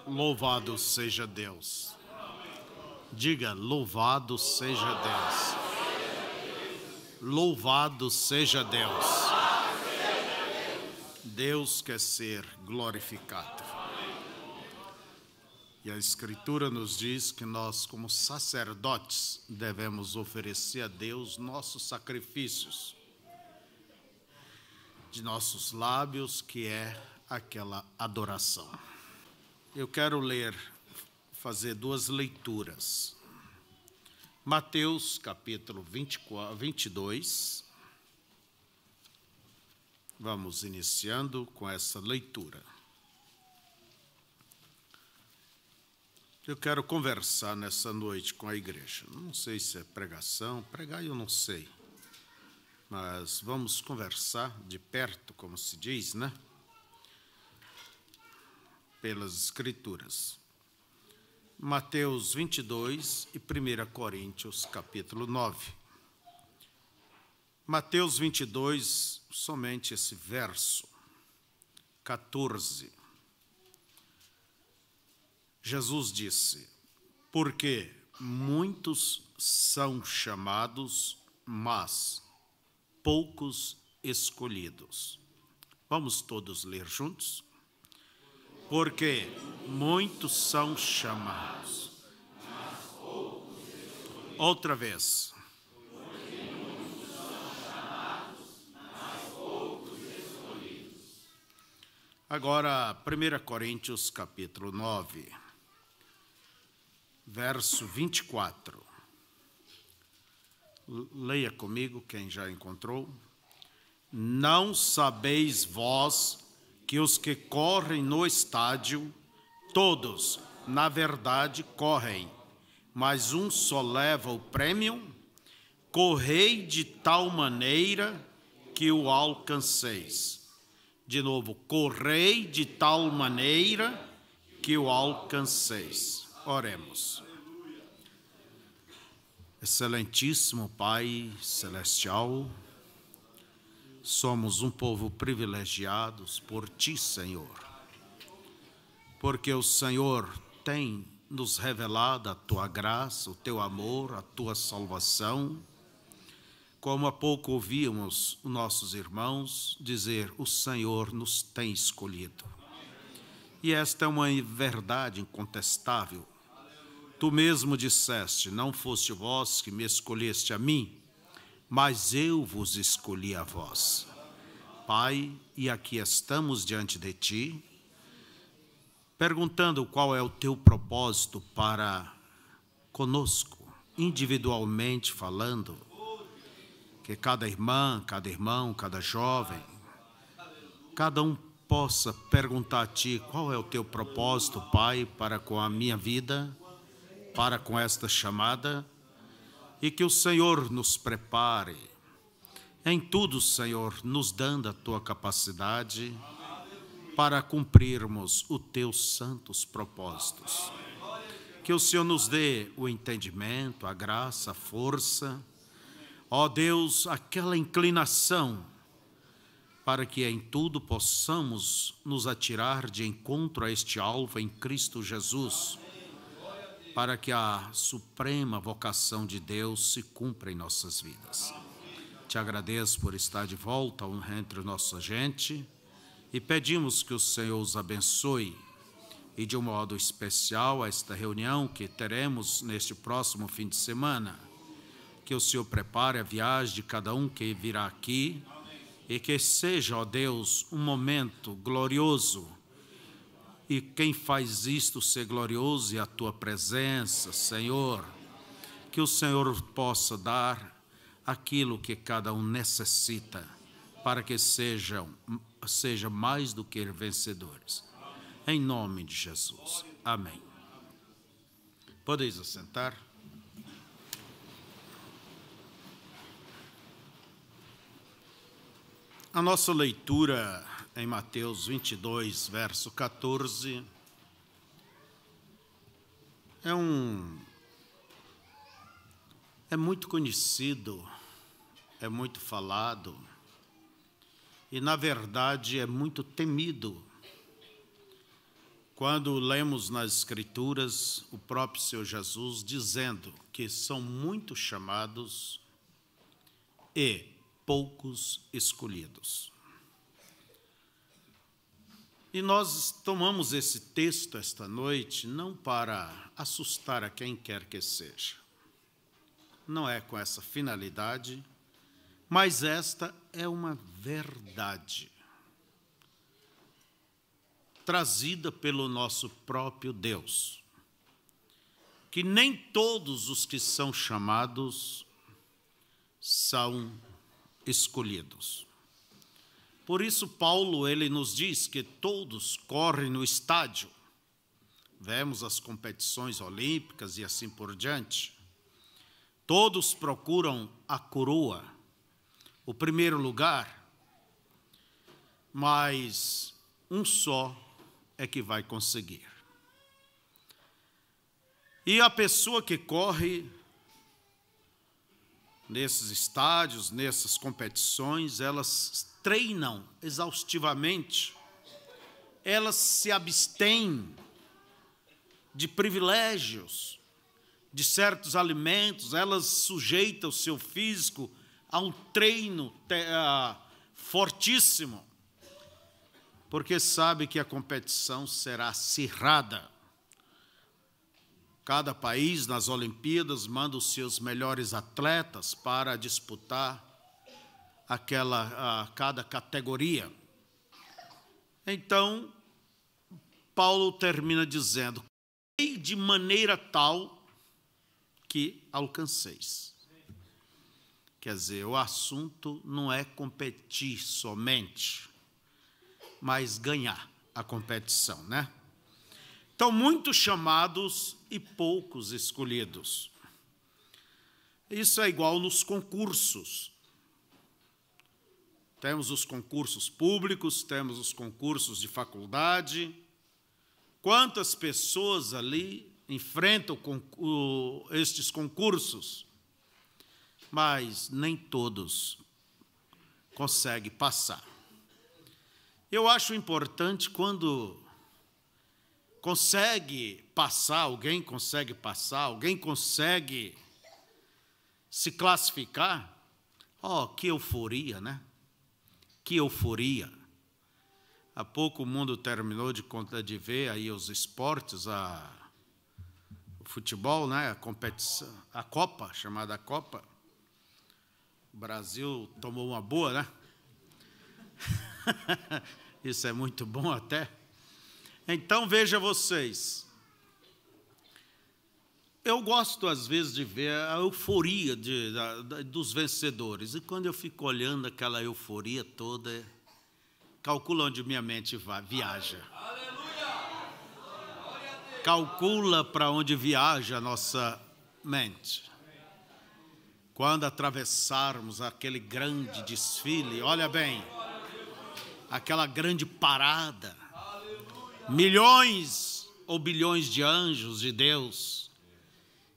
Louvado seja Deus. Diga, louvado seja Deus. Louvado seja Deus. Deus quer ser glorificado. E a Escritura nos diz que nós, como sacerdotes, devemos oferecer a Deus nossos sacrifícios, de nossos lábios, que é aquela adoração. Eu quero fazer duas leituras. Mateus, capítulo 22. Vamos iniciando com essa leitura. Eu quero conversar nessa noite com a igreja. Não sei se é pregação, pregar eu não sei. Mas vamos conversar de perto, como se diz, né? Pelas Escrituras. Mateus 22 e 1 Coríntios, capítulo 9. Mateus 22, somente esse verso, 14. Jesus disse: porque muitos são chamados, mas poucos escolhidos. Vamos todos ler juntos? Porque muitos são chamados. Outra vez. Agora, 1 Coríntios, capítulo 9, verso 24. Leia comigo, quem já encontrou. Não sabeis vós que os que correm no estádio, todos, na verdade, correm, mas um só leva o prêmio? Correi de tal maneira que o alcanceis. De novo, correi de tal maneira que o alcanceis. Oremos. Excelentíssimo Pai Celestial, somos um povo privilegiados por Ti, Senhor, porque o Senhor tem nos revelado a Tua graça, o Teu amor, a Tua salvação. Como há pouco ouvimos os nossos irmãos dizer, o Senhor nos tem escolhido. E esta é uma verdade incontestável. Tu mesmo disseste, não foste vós que me escolheste a mim, mas eu vos escolhi a vós. Pai, e aqui estamos diante de Ti, perguntando qual é o Teu propósito para conosco, individualmente falando, que cada irmã, cada irmão, cada jovem, cada um possa perguntar a Ti qual é o Teu propósito, Pai, para com a minha vida, para com esta chamada, e que o Senhor nos prepare em tudo, Senhor, nos dando a Tua capacidade para cumprirmos os Teus santos propósitos. Que o Senhor nos dê o entendimento, a graça, a força, ó Deus, aquela inclinação para que em tudo possamos nos atirar de encontro a este alvo em Cristo Jesus, para que a suprema vocação de Deus se cumpra em nossas vidas. Te agradeço por estar de volta entre nossa gente e pedimos que o Senhor os abençoe e de um modo especial esta reunião que teremos neste próximo fim de semana, que o Senhor prepare a viagem de cada um que virá aqui e que seja, ó Deus, um momento glorioso. E quem faz isto ser glorioso é a Tua presença, Senhor. Que o Senhor possa dar aquilo que cada um necessita, para que seja mais do que vencedores. Em nome de Jesus. Amém. Podeis assentar. A nossa leitura em Mateus 22, verso 14, é muito conhecido, é muito falado e, na verdade, é muito temido. quando lemos nas Escrituras o próprio Senhor Jesus dizendo que são muitos chamados e poucos escolhidos. E nós tomamos esse texto esta noite não para assustar a quem quer que seja. Não é com essa finalidade, mas esta é uma verdade trazida pelo nosso próprio Deus, que nem todos os que são chamados são escolhidos. Por isso, Paulo, ele nos diz que todos correm no estádio. Vemos as competições olímpicas e assim por diante. Todos procuram a coroa, o primeiro lugar, mas um só é que vai conseguir. E a pessoa que corre nesses estádios, nessas competições, elas treinam exaustivamente, elas se abstêm de privilégios, de certos alimentos, elas sujeitam o seu físico a um treino fortíssimo, porque sabe que a competição será acirrada. Cada país nas Olimpíadas manda os seus melhores atletas para disputar cada categoria. Então, Paulo termina dizendo: de maneira tal que alcanceis. Quer dizer, o assunto não é competir somente, mas ganhar a competição, né? Então, muitos chamados e poucos escolhidos. Isso é igual nos concursos. Temos os concursos públicos, temos os concursos de faculdade. Quantas pessoas ali enfrentam estes concursos? Mas nem todos conseguem passar. Eu acho importante quando alguém consegue se classificar. Que euforia, né? Que euforia. Há pouco o mundo terminou de ver aí os esportes, o futebol, né? A competição, a Copa, chamada Copa. O Brasil tomou uma boa, né? Isso é muito bom até. Então, veja vocês. Eu gosto, às vezes, de ver a euforia dos vencedores. E quando eu fico olhando aquela euforia toda, calcula onde minha mente viaja. Calcula para onde viaja a nossa mente. Quando atravessarmos aquele grande desfile, olha bem, aquela grande parada, milhões ou bilhões de anjos de Deus,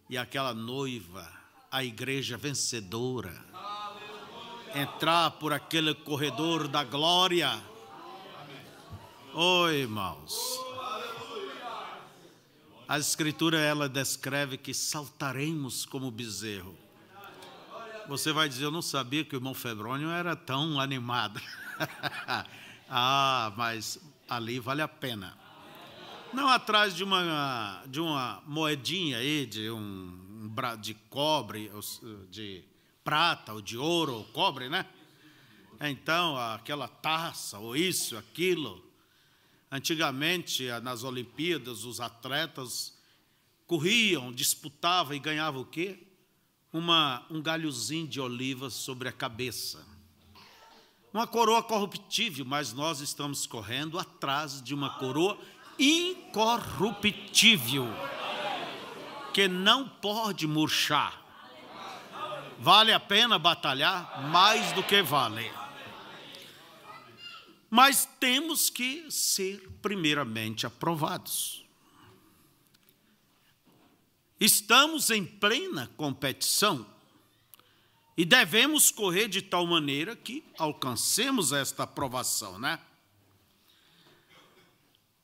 e aquela noiva, a igreja vencedora, entrar por aquele corredor da glória. Oi, irmãos. A Escritura, ela descreve que saltaremos como bezerro. Você vai dizer: eu não sabia que o irmão Febrônio era tão animado. Mas ali vale a pena. Não atrás de uma moedinha aí, de cobre, de prata, ou de ouro, ou cobre, né? Então, aquela taça, ou isso, aquilo. Antigamente, nas Olimpíadas, os atletas corriam, disputavam e ganhavam o quê? Um galhozinho de oliva sobre a cabeça. Uma coroa corruptível, mas nós estamos correndo atrás de uma coroa incorruptível, que não pode murchar. Vale a pena batalhar? Mais do que vale. Mas temos que ser primeiramente aprovados. Estamos em plena competição e devemos correr de tal maneira que alcancemos esta aprovação, né?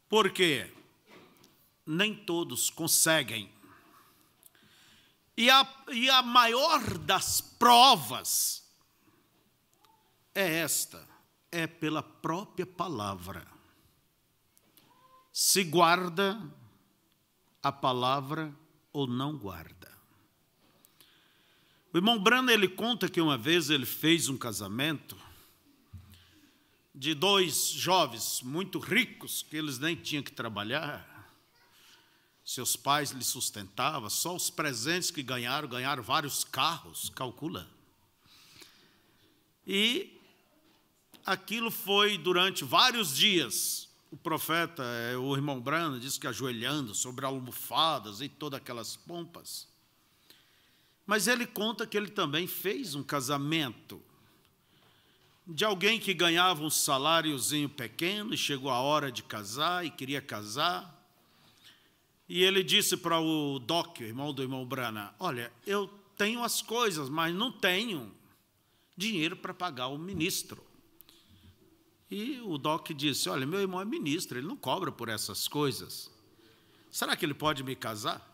Por quê? nem todos conseguem. E a maior das provas é esta, é pela própria palavra. Se guarda a palavra ou não guarda. O irmão Branham, ele conta que uma vez ele fez um casamento de 2 jovens muito ricos, que eles nem tinham que trabalhar. Seus pais lhe sustentavam, só os presentes que ganharam vários carros, calcula. E aquilo foi durante vários dias. O profeta, o irmão Branham, disse que ajoelhando sobre almofadas e todas aquelas pompas. Mas ele conta que ele também fez um casamento de alguém que ganhava um saláriozinho pequeno e chegou a hora de casar e queria casar. E ele disse para o Doc, o irmão do irmão Branham, olha, eu tenho as coisas, mas não tenho dinheiro para pagar o ministro. E o Doc disse, olha, meu irmão é ministro, ele não cobra por essas coisas. Será que ele pode me casar?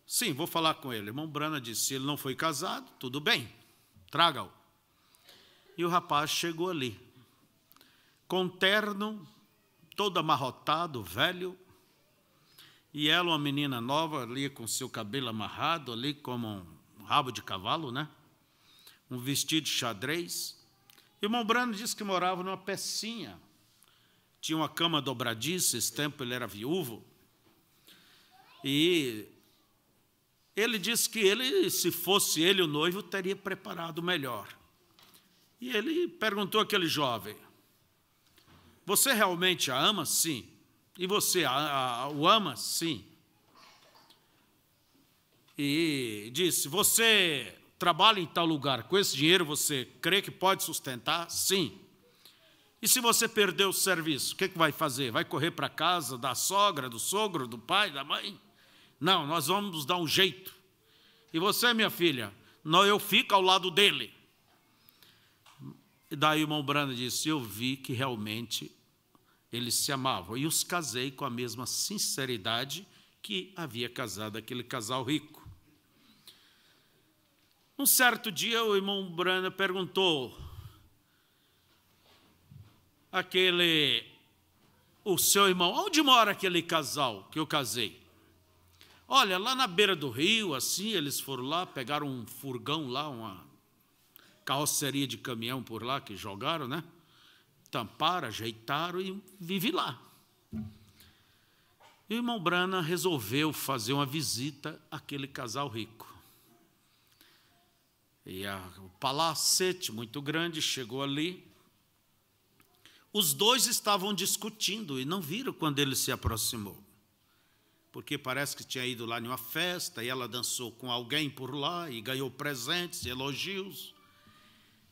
Sim, vou falar com ele. O irmão Branham disse, se ele não foi casado, tudo bem, traga-o. E o rapaz chegou ali, com terno, todo amarrotado, velho, e ela, uma menina nova, ali com seu cabelo amarrado, ali como um rabo de cavalo, né? Um vestido de xadrez. E o irmão Branham disse que morava numa pecinha, tinha uma cama dobradiça, esse tempo ele era viúvo, e ele disse que ele, se fosse ele o noivo, teria preparado melhor. E ele perguntou àquele jovem, você realmente a ama? Sim. E você o ama? Sim. E disse, você trabalha em tal lugar, com esse dinheiro você crê que pode sustentar? Sim. E se você perder o serviço, o que vai fazer? Vai correr para a casa da sogra, do sogro, do pai, da mãe? Não, nós vamos dar um jeito. E você, minha filha? Não, eu fico ao lado dele. E daí o irmão Branham disse, eu vi que realmente eles se amavam. E os casei com a mesma sinceridade que havia casado aquele casal rico. Um certo dia o irmão Branham perguntou o seu irmão, onde mora aquele casal que eu casei? Olha, lá na beira do rio, assim, eles foram lá, pegaram um furgão lá, uma carroceria de caminhão por lá que jogaram, né? Tamparam, ajeitaram e vive lá. E o irmão Branham resolveu fazer uma visita àquele casal rico. E o palacete muito grande chegou ali. Os dois estavam discutindo e não viram quando ele se aproximou. Porque parece que tinha ido lá em uma festa e ela dançou com alguém por lá e ganhou presentes, elogios.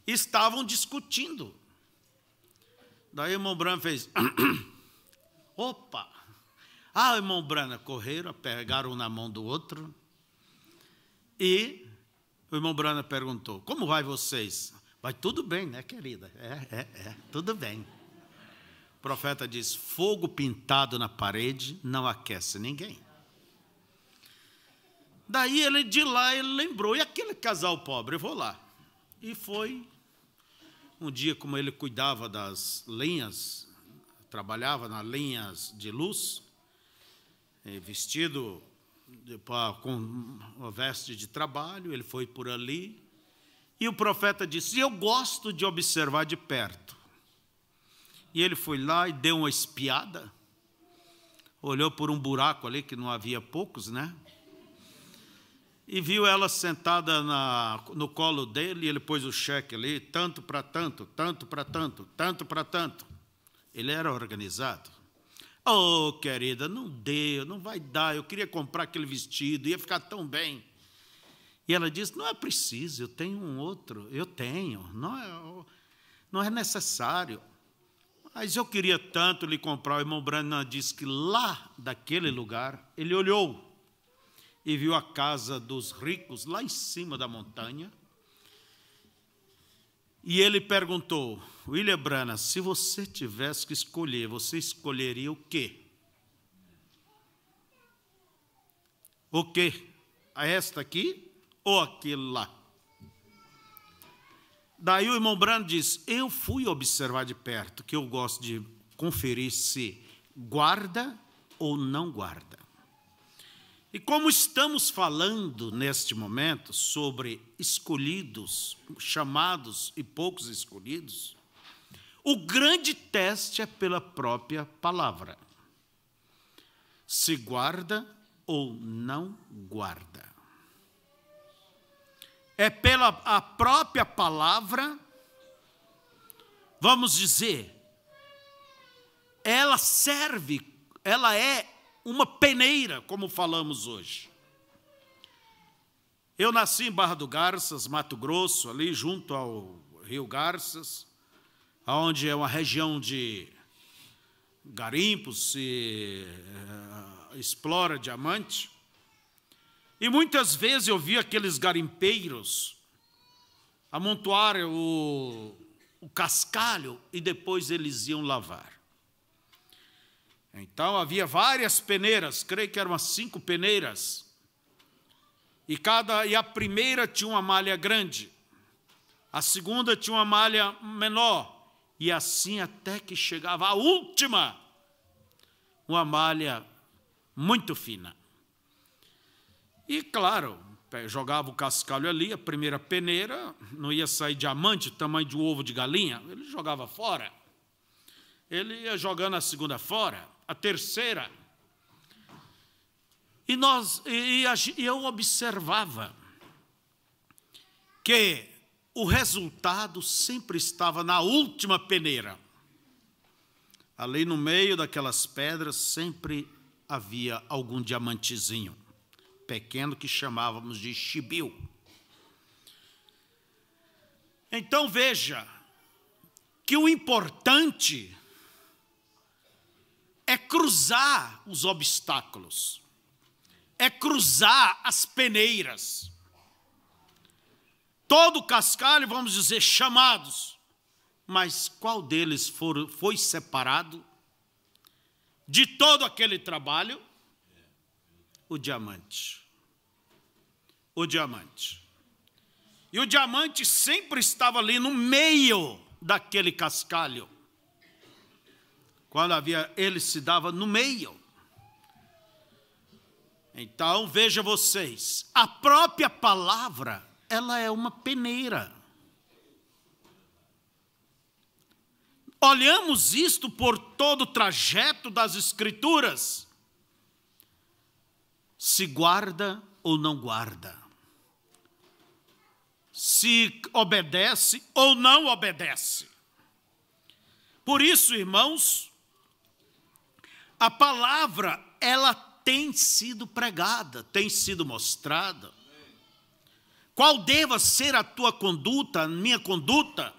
Estavam discutindo. Daí o irmão Branham fez, opa! Ah, o irmão Branham, correram, pegaram um na mão do outro. E o irmão Branham perguntou, como vai vocês? Vai tudo bem, né, querida? Tudo bem. O profeta diz, fogo pintado na parede não aquece ninguém. Daí de lá ele lembrou, e aquele casal pobre, eu vou lá. E foi, um dia como ele cuidava das linhas, trabalhava nas linhas de luz, vestido com uma veste de trabalho, ele foi por ali, e o profeta disse, eu gosto de observar de perto. E ele foi lá e deu uma espiada, olhou por um buraco ali, que não havia poucos, né? E viu ela sentada no colo dele, e ele pôs o cheque ali, tanto para tanto, tanto para tanto, tanto para tanto. Ele era organizado. Oh, querida, não deu, não vai dar, eu queria comprar aquele vestido, ia ficar tão bem. E ela disse, não é preciso, eu tenho um outro, eu tenho, não é necessário. Mas eu queria tanto lhe comprar. O irmão Branham disse que lá, daquele lugar, ele olhou e viu a casa dos ricos lá em cima da montanha. E ele perguntou, William Branham, se você tivesse que escolher, você escolheria o quê? O quê? Esta aqui ou aquele lá? Daí o irmão Brando diz, eu fui observar de perto, que eu gosto de conferir se guarda ou não guarda. E como estamos falando neste momento sobre escolhidos, chamados e poucos escolhidos, o grande teste é pela própria palavra. Se guarda ou não guarda. É pela a própria palavra, vamos dizer, ela serve, ela é uma peneira, como falamos hoje. Eu nasci em Barra do Garças, Mato Grosso, ali junto ao Rio Garças, onde é uma região de garimpos, se explora diamante. E muitas vezes eu vi aqueles garimpeiros amontoarem o cascalho e depois eles iam lavar. Então havia várias peneiras, creio que eram umas 5 peneiras, e a primeira tinha uma malha grande, a segunda tinha uma malha menor, e assim até que chegava a última, uma malha muito fina. E claro, jogava o cascalho ali, a primeira peneira, não ia sair diamante, o tamanho de um ovo de galinha, ele jogava fora. Ele ia jogando a segunda fora, a terceira. E eu observava que o resultado sempre estava na última peneira. Ali no meio daquelas pedras sempre havia algum diamantezinho pequeno que chamávamos de chibiu. Então veja que o importante é cruzar os obstáculos, é cruzar as peneiras. Todo cascalho, vamos dizer, chamados, mas qual deles foi separado de todo aquele trabalho? O diamante. O diamante. E o diamante sempre estava ali no meio daquele cascalho. Quando havia, ele se dava no meio. Então, veja vocês, a própria palavra, ela é uma peneira. Olhamos isto por todo o trajeto das Escrituras. Se guarda ou não guarda. Se obedece ou não obedece. Por isso, irmãos, a palavra, ela tem sido pregada, tem sido mostrada. Qual deva ser a tua conduta, a minha conduta?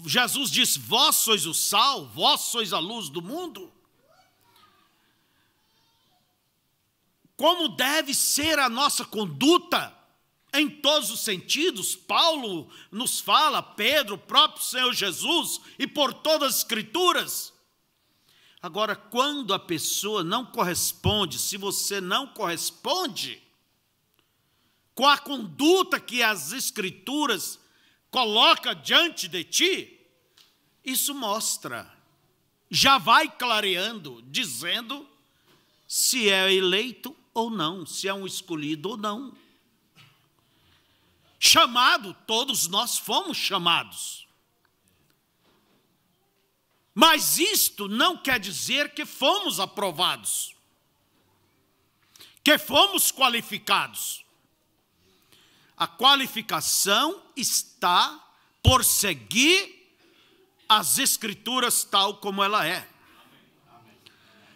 Jesus disse, vós sois o sal, vós sois a luz do mundo. Como deve ser a nossa conduta em todos os sentidos? Paulo nos fala, Pedro, o próprio Senhor Jesus, e por todas as Escrituras. Agora, quando a pessoa não corresponde, se você não corresponde com a conduta que as Escrituras colocam diante de ti, isso mostra, já vai clareando, dizendo se é eleito ou não, se é um escolhido ou não. Chamado, todos nós fomos chamados. Mas isto não quer dizer que fomos aprovados, que fomos qualificados. A qualificação está por seguir as Escrituras tal como ela é.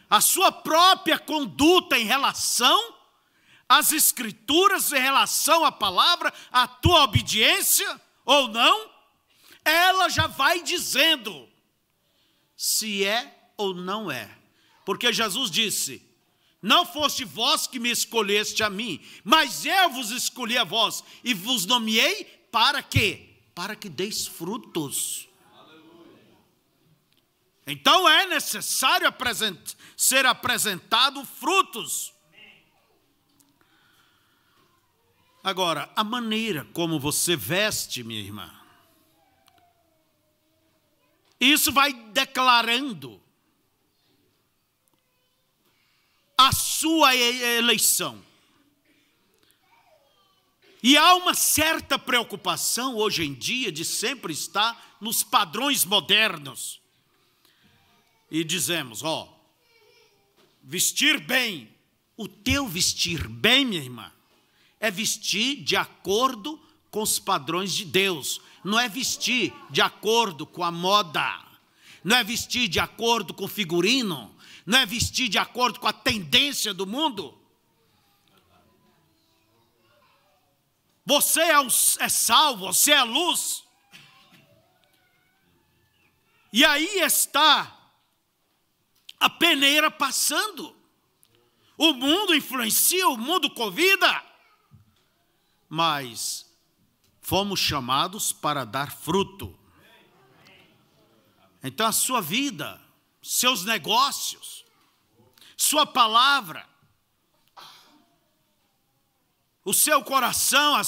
A sua própria conduta em relação às Escrituras, em relação à palavra, a tua obediência ou não, ela já vai dizendo se é ou não é. Porque Jesus disse, não foste vós que me escolheste a mim, mas eu vos escolhi a vós e vos nomeei para quê? Para que deis frutos. Então é necessário ser apresentado frutos. Agora, a maneira como você veste, minha irmã, isso vai declarando a sua eleição. E há uma certa preocupação hoje em dia de sempre estar nos padrões modernos. E dizemos, vestir bem. O teu vestir bem, minha irmã, é vestir de acordo com os padrões de Deus. Não é vestir de acordo com a moda. Não é vestir de acordo com o figurino. Não é vestir de acordo com a tendência do mundo. Você é salvo, você é luz. E aí está a peneira passando. O mundo influencia, o mundo convida. Mas fomos chamados para dar fruto. Então a sua vida, seus negócios, sua palavra, o seu coração,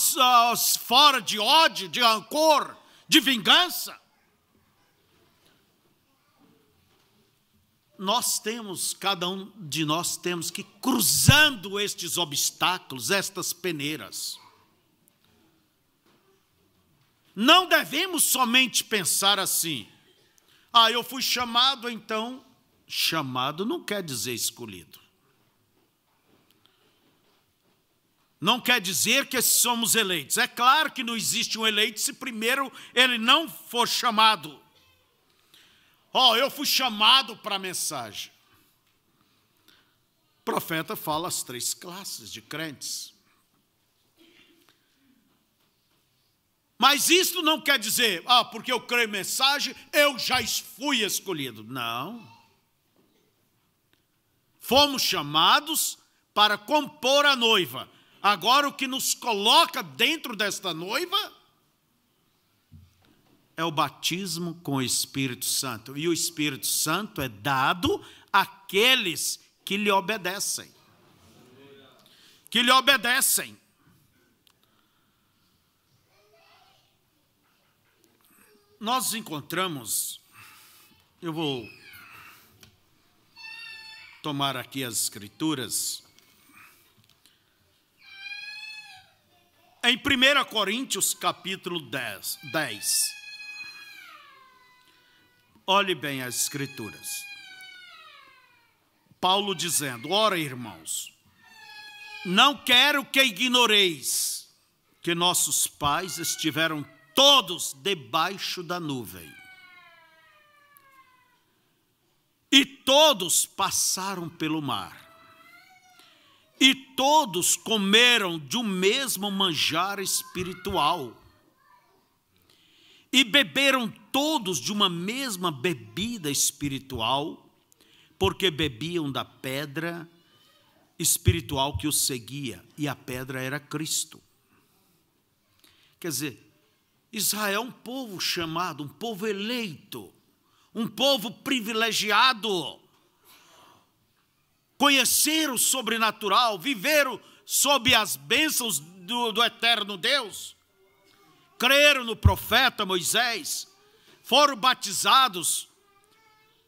fora de ódio, de rancor, de vingança. Cada um de nós temos que ir cruzando estes obstáculos, estas peneiras. Não devemos somente pensar assim, eu fui chamado, então, chamado não quer dizer escolhido. Não quer dizer que somos eleitos. É claro que não existe um eleito se primeiro ele não for chamado. Eu fui chamado para a mensagem. O profeta fala as 3 classes de crentes. Mas isso não quer dizer, porque eu creio em mensagem, eu já fui escolhido. Não. Fomos chamados para compor a noiva. Agora o que nos coloca dentro desta noiva é o batismo com o Espírito Santo. E o Espírito Santo é dado àqueles que lhe obedecem. Que lhe obedecem. Nós encontramos, eu vou tomar aqui as escrituras, em 1 Coríntios capítulo 10. Olhe bem as escrituras. Paulo dizendo, ora irmãos, não quero que ignoreis que nossos pais estiveram todos debaixo da nuvem. E todos passaram pelo mar. E todos comeram de um mesmo manjar espiritual. E beberam todos de uma mesma bebida espiritual, porque bebiam da pedra espiritual que os seguia. E a pedra era Cristo. Quer dizer, Israel é um povo chamado, um povo eleito, um povo privilegiado. Conheceram o sobrenatural, viveram sob as bênçãos do eterno Deus. Creram no profeta Moisés, foram batizados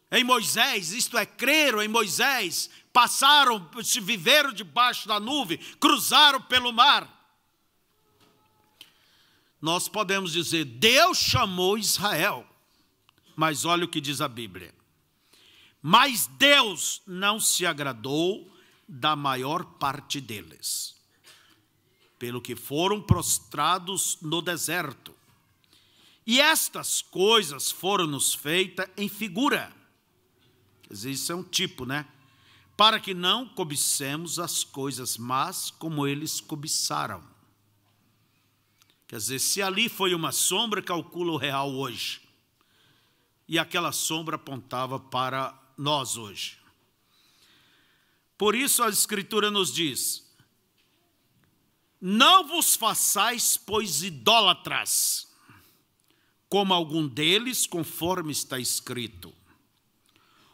em Moisés, isto é, creram em Moisés, passaram, viveram debaixo da nuvem, cruzaram pelo mar. Nós podemos dizer, Deus chamou Israel, mas olha o que diz a Bíblia. Mas Deus não se agradou da maior parte deles, pelo que foram prostrados no deserto. E estas coisas foram-nos feitas em figura. Quer dizer, isso é um tipo, né? Para que não cobicemos as coisas más como eles cobiçaram. Quer dizer, se ali foi uma sombra, calcula o real hoje. E aquela sombra apontava para nós hoje. Por isso a Escritura nos diz, não vos façais, pois, idólatras, como algum deles, conforme está escrito.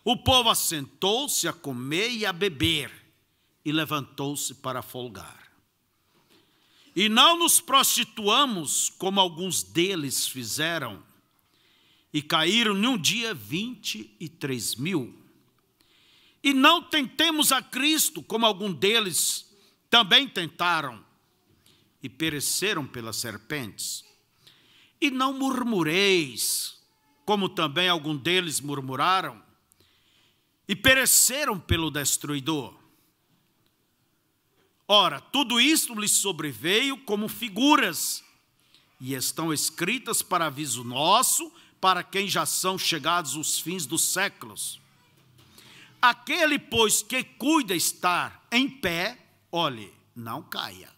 O povo assentou-se a comer e a beber, e levantou-se para folgar. E não nos prostituamos, como alguns deles fizeram, e caíram num dia 23.000. E não tentemos a Cristo, como alguns deles também tentaram, e pereceram pelas serpentes. E não murmureis, como também alguns deles murmuraram, e pereceram pelo destruidor. Ora, tudo isto lhes sobreveio como figuras, e estão escritas para aviso nosso, para quem já são chegados os fins dos séculos. Aquele, pois, que cuida estar em pé, olhe, não caia.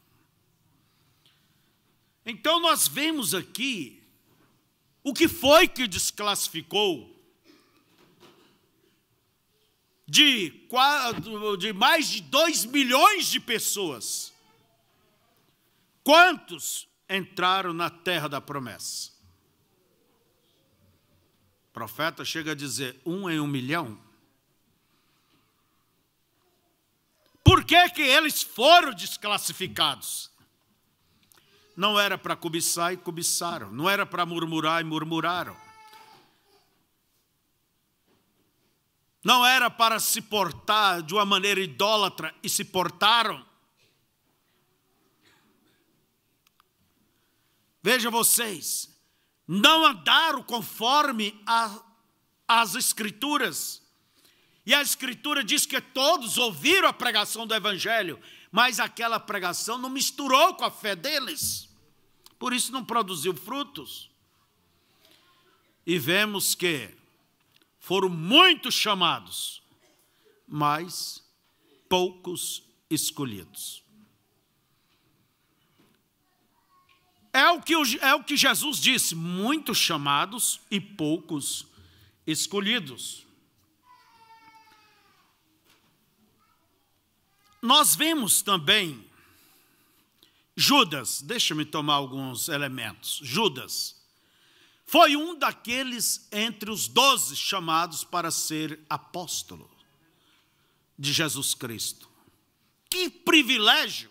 Então nós vemos aqui o que foi que desclassificou de mais de 2 milhões de pessoas. Quantos entraram na terra da promessa? O profeta chega a dizer 1 em 1 milhão. Por que que eles foram desclassificados? Não era para cobiçar e cobiçaram. Não era para murmurar e murmuraram. Não era para se portar de uma maneira idólatra e se portaram. Veja vocês, não andaram conforme as Escrituras. E a Escritura diz que todos ouviram a pregação do Evangelho, mas aquela pregação não misturou com a fé deles. Por isso não produziu frutos. E vemos que foram muitos chamados, mas poucos escolhidos. É o que Jesus disse, muitos chamados e poucos escolhidos. Nós vemos também Judas, deixa-me tomar alguns elementos. Judas foi um daqueles entre os 12 chamados para ser apóstolo de Jesus Cristo. Que privilégio!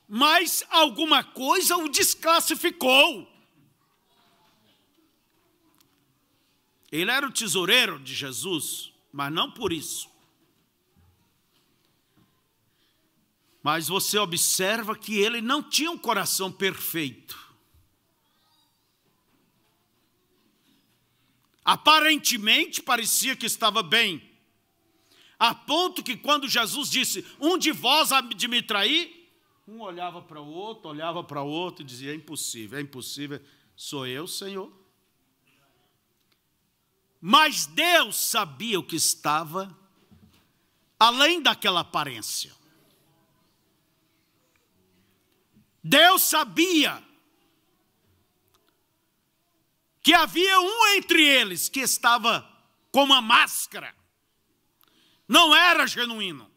Mas alguma coisa o desclassificou. Ele era o tesoureiro de Jesus, mas não por isso. Mas você observa que ele não tinha um coração perfeito. Aparentemente parecia que estava bem, a ponto que quando Jesus disse, um de vós há de me trair, um olhava para o outro e dizia, é impossível, sou eu, Senhor. Mas Deus sabia o que estava além daquela aparência. Deus sabia que havia um entre eles que estava com uma máscara, não era genuíno,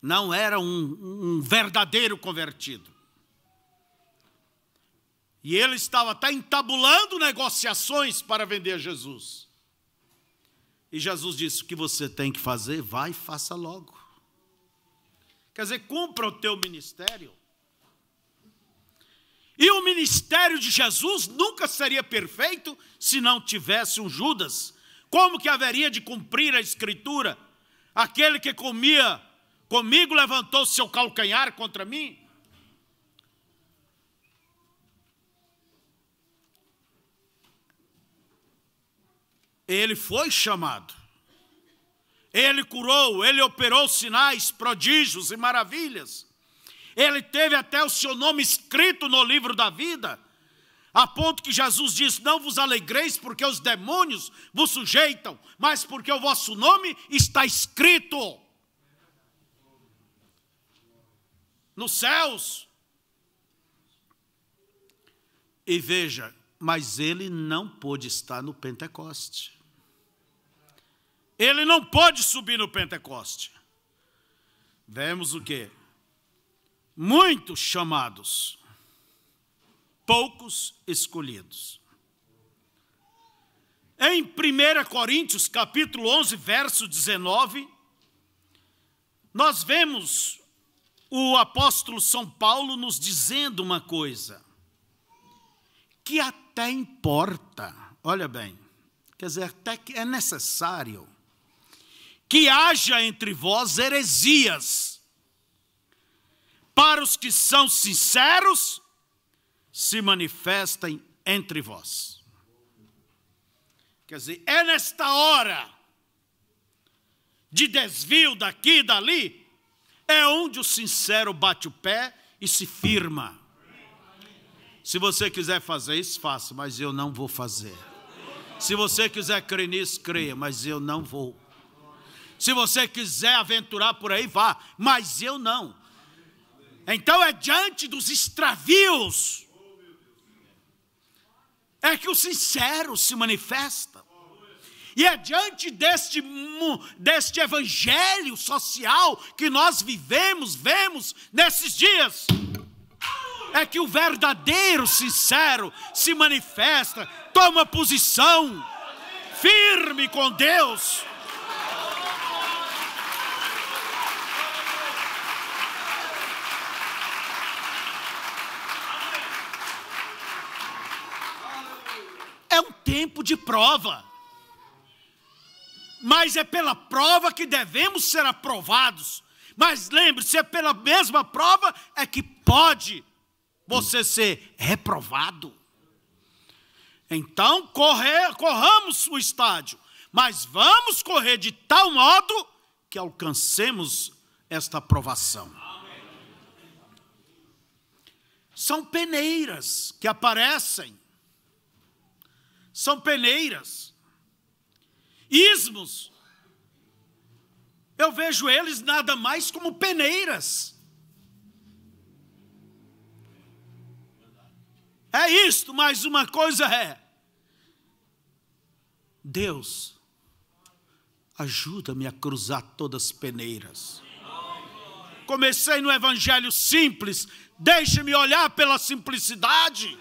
não era um verdadeiro convertido. E ele estava até entabulando negociações para vender Jesus. E Jesus disse, o que você tem que fazer, vai e faça logo. Quer dizer, cumpra o teu ministério. E o ministério de Jesus nunca seria perfeito se não tivesse um Judas. Como que haveria de cumprir a Escritura? Aquele que comia comigo levantou seu calcanhar contra mim? Ele foi chamado. Ele curou, ele operou sinais, prodígios e maravilhas. Ele teve até o seu nome escrito no livro da vida, a ponto que Jesus diz, não vos alegreis porque os demônios vos sujeitam, mas porque o vosso nome está escrito nos céus. E veja, mas ele não pôde estar no Pentecoste. Ele não pode subir no Pentecoste. Vemos o quê? Muitos chamados, poucos escolhidos. Em 1 Coríntios, capítulo 11, verso 19, nós vemos o apóstolo São Paulo nos dizendo uma coisa, que até importa, olha bem, quer dizer, até que é necessário que haja entre vós heresias, para os que são sinceros, se manifestem entre vós. Quer dizer, é nesta hora de desvio daqui e dali, é onde o sincero bate o pé e se firma. Se você quiser fazer isso, faça, mas eu não vou fazer. Se você quiser crer nisso, creia, mas eu não vou. Se você quiser aventurar por aí, vá, mas eu não. Então é diante dos extravios é que o sincero se manifesta. E é diante deste evangelho social que nós vemos nesses dias, é que o verdadeiro sincero se manifesta, toma posição firme com Deus. É um tempo de prova, mas é pela prova que devemos ser aprovados. Mas lembre-se, é pela mesma prova é que pode você ser reprovado. Então corramos o estádio, mas vamos correr de tal modo que alcancemos esta aprovação. São peneiras que aparecem, são peneiras, ismos. Eu vejo eles nada mais como peneiras. É isto, mas uma coisa é: Deus, ajuda-me a cruzar todas as peneiras. Comecei no evangelho simples, deixa-me olhar pela simplicidade.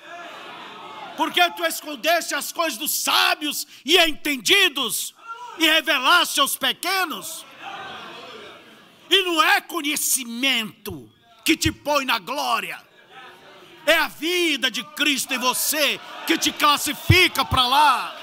Porque tu escondeste as coisas dos sábios e entendidos e revelaste aos pequenos. E não é conhecimento que te põe na glória. É a vida de Cristo em você que te classifica para lá.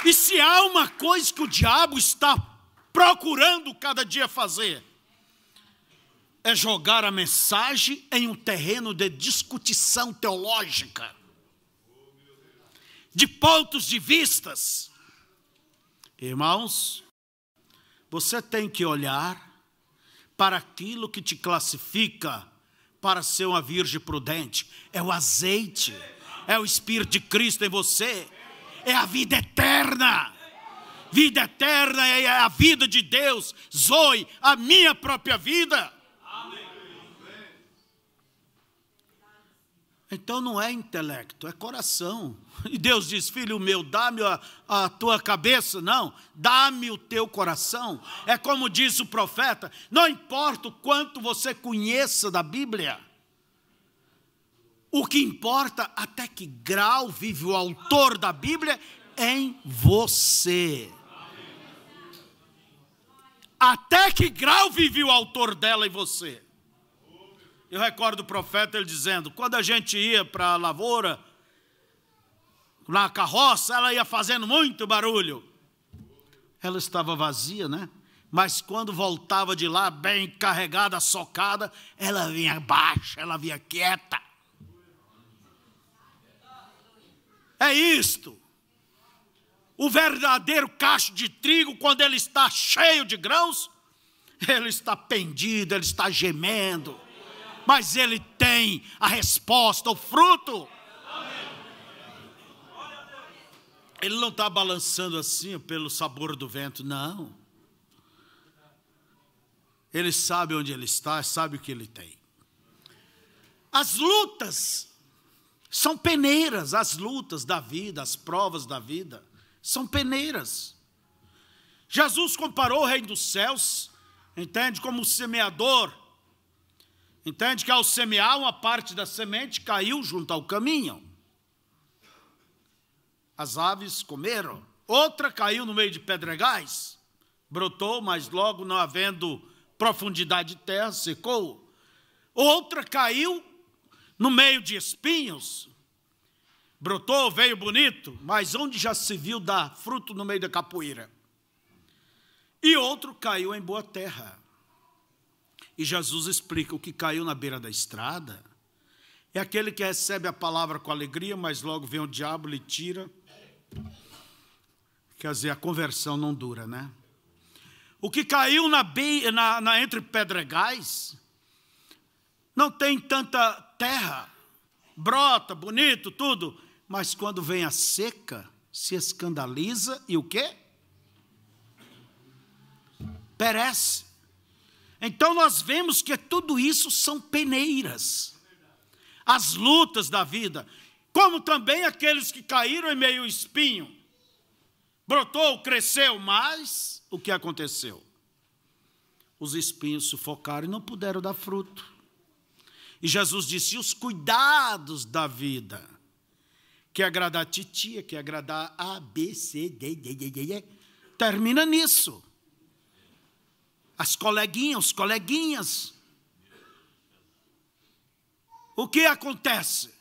E se há uma coisa que o diabo está procurando cada dia fazer, é jogar a mensagem em um terreno de discussão teológica, de pontos de vistas. Irmãos, você tem que olhar para aquilo que te classifica para ser uma virgem prudente. É o azeite, é o Espírito de Cristo em você, é a vida eterna. Vida eterna é a vida de Deus, Zoe, a minha própria vida. Então não é intelecto, é coração. E Deus diz: filho meu, dá-me a tua cabeça. Não, dá-me o teu coração. É como diz o profeta: não importa o quanto você conheça da Bíblia, o que importa até que grau vive o autor da Bíblia em você. Até que grau vive o autor dela em você. Eu recordo o profeta, ele dizendo: quando a gente ia para a lavoura, na carroça, ela ia fazendo muito barulho. Ela estava vazia, né? Mas quando voltava de lá, bem carregada, socada, ela vinha baixa, ela vinha quieta. É isto. O verdadeiro cacho de trigo, quando ele está cheio de grãos, ele está pendido, ele está gemendo. Mas ele tem a resposta, o fruto. Ele não está balançando assim pelo sabor do vento, não. Ele sabe onde ele está, sabe o que ele tem. As lutas são peneiras, as lutas da vida, as provas da vida, são peneiras. Jesus comparou o reino dos céus, entende, como o semeador. Entende que ao semear, uma parte da semente caiu junto ao caminho. As aves comeram. Outra caiu no meio de pedregais. Brotou, mas logo não havendo profundidade de terra, secou. Outra caiu no meio de espinhos. Brotou, veio bonito, mas onde já se viu dar fruto no meio da capoeira? E outro caiu em boa terra. E Jesus explica: o que caiu na beira da estrada é aquele que recebe a palavra com alegria, mas logo vem o diabo, lhe tira. Quer dizer, a conversão não dura, né? O que caiu entre pedregais não tem tanta terra, brota, bonito, tudo, mas quando vem a seca, se escandaliza e o quê? Perece. Então nós vemos que tudo isso são peneiras, as lutas da vida, como também aqueles que caíram em meio ao espinho. Brotou, cresceu, mas o que aconteceu? Os espinhos sufocaram e não puderam dar fruto. E Jesus disse: os cuidados da vida, que agradar a titia, que agradar A, B, C, D, termina nisso. As coleguinhas, os coleguinhas. O que acontece?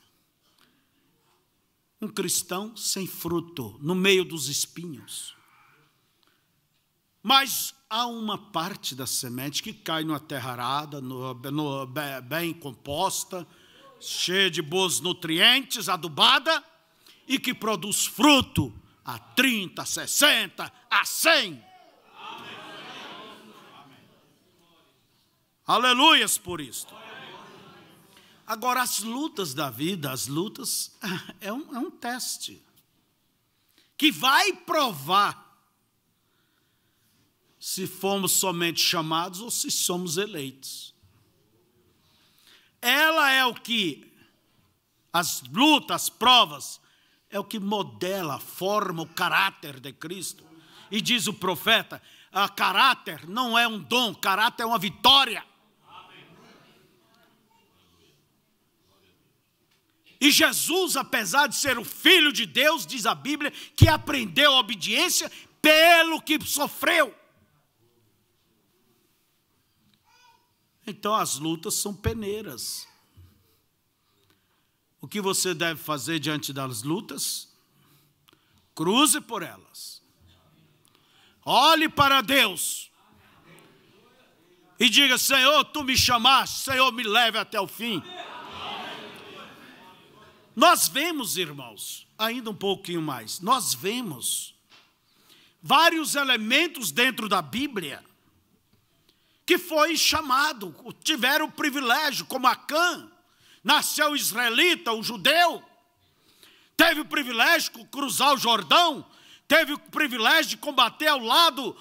Um cristão sem fruto, no meio dos espinhos. Mas há uma parte da semente que cai numa terra arada, bem composta, cheia de bons nutrientes, adubada, e que produz fruto a 30, 60, a 100. Aleluias por isto. Agora, as lutas da vida, as lutas, é um teste que vai provar se fomos somente chamados ou se somos eleitos. Ela é o que, as lutas, as provas, é o que modela, forma o caráter de Cristo. E diz o profeta: caráter não é um dom, caráter é uma vitória. E Jesus, apesar de ser o Filho de Deus, diz a Bíblia, que aprendeu a obediência pelo que sofreu. Então as lutas são peneiras. O que você deve fazer diante das lutas? Cruze por elas. Olhe para Deus. E diga: Senhor, tu me chamaste, Senhor, me leve até o fim. Nós vemos, irmãos, ainda um pouquinho mais, nós vemos vários elementos dentro da Bíblia que foi chamado, tiveram o privilégio, como Acã, nasceu israelita, o judeu, teve o privilégio de cruzar o Jordão, teve o privilégio de combater ao lado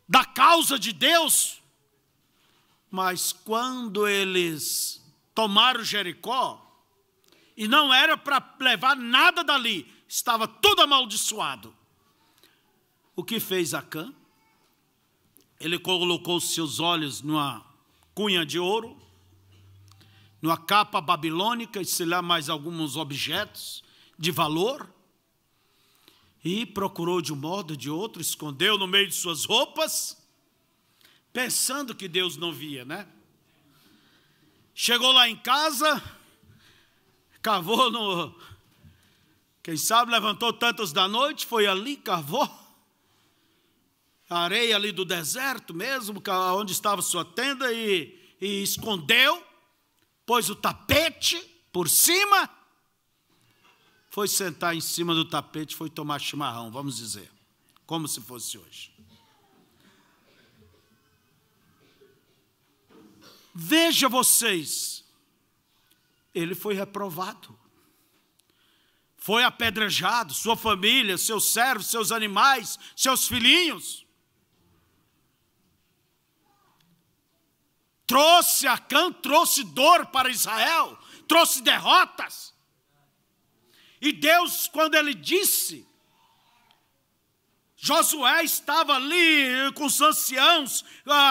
da causa de Deus, mas quando eles tomaram Jericó, e não era para levar nada dali, estava tudo amaldiçoado. O que fez Acã? Ele colocou seus olhos numa cunha de ouro, numa capa babilônica, e sei lá mais alguns objetos de valor, e procurou de um modo ou de outro, escondeu no meio de suas roupas, pensando que Deus não via, né? Chegou lá em casa, cavou no... Quem sabe levantou tantas da noite, foi ali, cavou a areia ali do deserto mesmo, onde estava sua tenda, e escondeu, pôs o tapete por cima, foi sentar em cima do tapete, foi tomar chimarrão, vamos dizer, como se fosse hoje. Veja vocês, ele foi reprovado, foi apedrejado, sua família, seus servos, seus animais, seus filhinhos. Acã trouxe dor para Israel, trouxe derrotas. E Deus, quando ele disse Josué estava ali com os anciãos,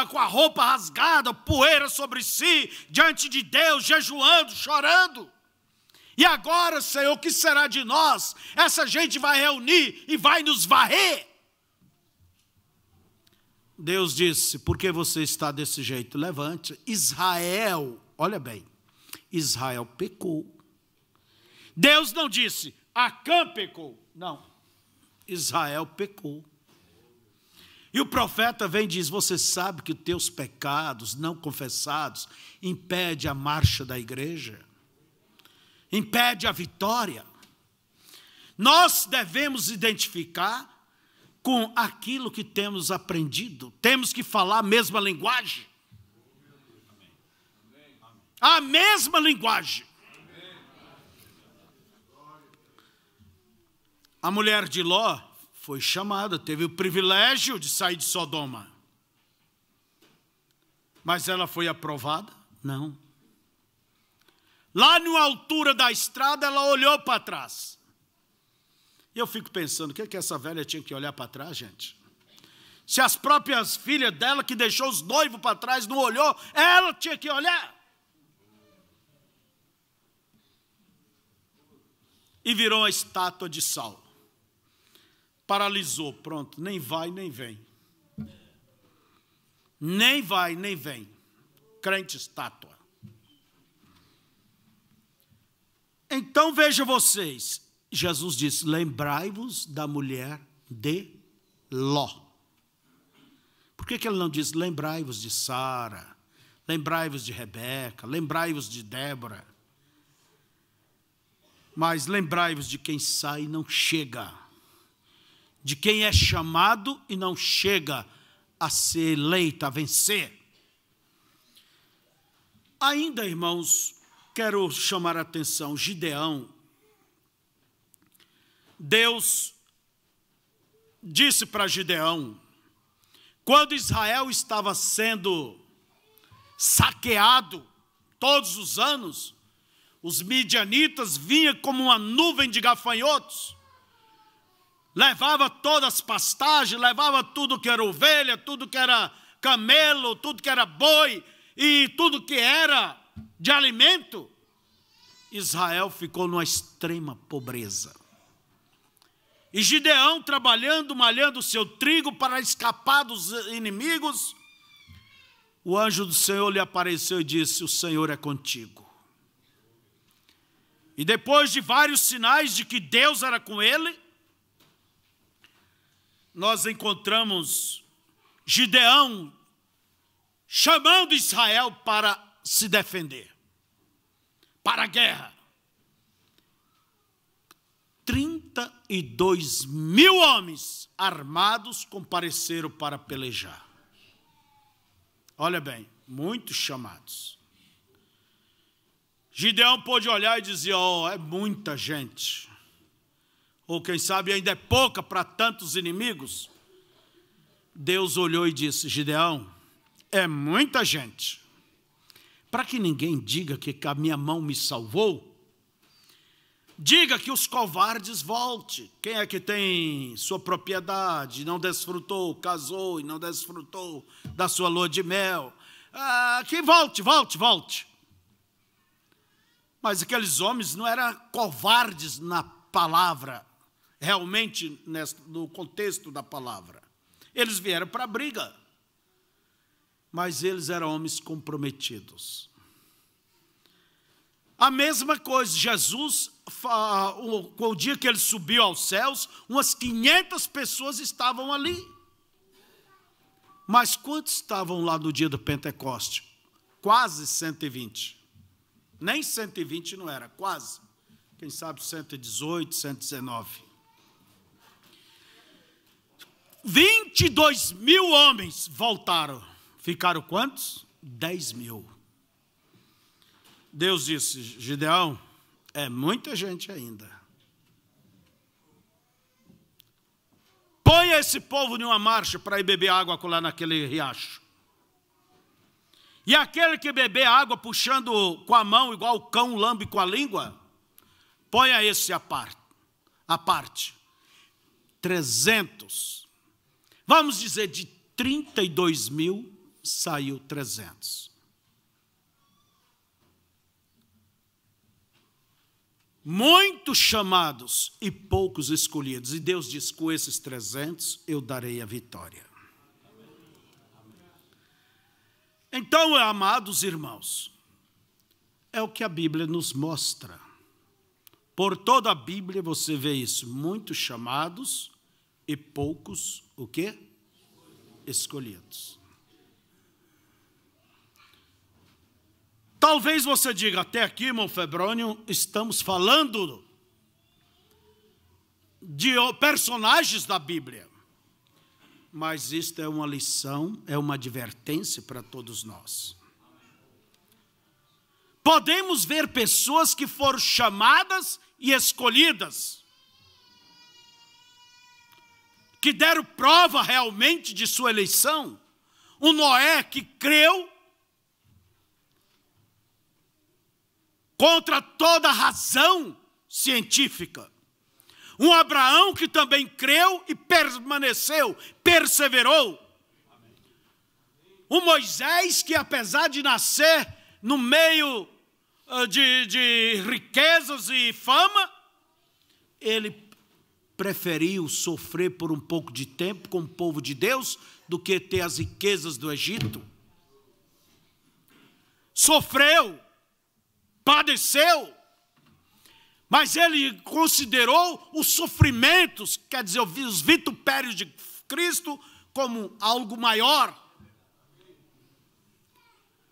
com a roupa rasgada, poeira sobre si, diante de Deus, jejuando, chorando. E agora, Senhor, o que será de nós? Essa gente vai reunir e vai nos varrer. Deus disse: por que você está desse jeito? Levante. Israel, olha bem, Israel pecou. Deus não disse: Acã pecou. Não, Israel pecou. E o profeta vem e diz: você sabe que os teus pecados não confessados impedem a marcha da igreja? Impede a vitória. Nós devemos identificar com aquilo que temos aprendido. Temos que falar a mesma linguagem. A mesma linguagem. A mulher de Ló foi chamada, teve o privilégio de sair de Sodoma. Mas ela foi aprovada? Não. Lá na altura da estrada, ela olhou para trás. E eu fico pensando, o que essa velha tinha que olhar para trás, gente? Se as próprias filhas dela, que deixou os noivos para trás, não olhou, ela tinha que olhar. E virou uma estátua de sal. Paralisou, pronto, nem vai, nem vem. Nem vai, nem vem. Crente estátua. Então veja vocês, Jesus disse: lembrai-vos da mulher de Ló. Por que ele não diz lembrai-vos de Sara, lembrai-vos de Rebeca, lembrai-vos de Débora? Mas lembrai-vos de quem sai e não chega, de quem é chamado e não chega a ser eleito, a vencer. Ainda, irmãos, quero chamar a atenção, Gideão. Deus disse para Gideão, quando Israel estava sendo saqueado todos os anos, os midianitas vinham como uma nuvem de gafanhotos, levava todas as pastagens, levava tudo que era ovelha, tudo que era camelo, tudo que era boi e tudo que era de alimento. Israel ficou numa extrema pobreza. E Gideão, trabalhando, malhando o seu trigo para escapar dos inimigos, o anjo do Senhor lhe apareceu e disse: o Senhor é contigo. E depois de vários sinais de que Deus era com ele, nós encontramos Gideão chamando Israel para se defender, para a guerra. 32.000 homens armados compareceram para pelejar. Olha bem, muitos chamados. Gideão pôde olhar e dizer: oh, é muita gente. Ou quem sabe ainda é pouca para tantos inimigos. Deus olhou e disse: Gideão, é muita gente. Para que ninguém diga que a minha mão me salvou, diga que os covardes voltem. Quem é que tem sua propriedade, não desfrutou, casou e não desfrutou da sua lua de mel? Que volte. Mas aqueles homens não eram covardes na palavra, realmente no contexto da palavra. Eles vieram para a briga, mas eles eram homens comprometidos. A mesma coisa, Jesus, o dia que ele subiu aos céus, umas 500 pessoas estavam ali. Mas quantos estavam lá no dia do Pentecoste? Quase 120. Nem 120 não era, quase. Quem sabe 118, 119. 22.000 homens voltaram. Ficaram quantos? 10.000. Deus disse: Gideão, é muita gente ainda. Põe esse povo numa marcha para ir beber água lá naquele riacho. E aquele que beber água puxando com a mão, igual o cão lambe com a língua, ponha esse à parte. 300 Vamos dizer, de 32 mil, saiu 300. Muitos chamados e poucos escolhidos. E Deus diz, com esses 300, eu darei a vitória. Então, amados irmãos, é o que a Bíblia nos mostra. Por toda a Bíblia você vê isso. Muitos chamados e poucos, o quê? Escolhidos. Talvez você diga, até aqui, irmão Febrônio, estamos falando de personagens da Bíblia. Mas isto é uma lição, é uma advertência para todos nós. Podemos ver pessoas que foram chamadas e escolhidas, que deram prova realmente de sua eleição. Um Noé que creu contra toda razão científica. Um Abraão que também creu e permaneceu, perseverou. Um Moisés que, apesar de nascer no meio de riquezas e fama, ele preferiu sofrer por um pouco de tempo com o povo de Deus do que ter as riquezas do Egito. Sofreu, padeceu, mas ele considerou os sofrimentos, quer dizer, os vitupérios de Cristo, como algo maior.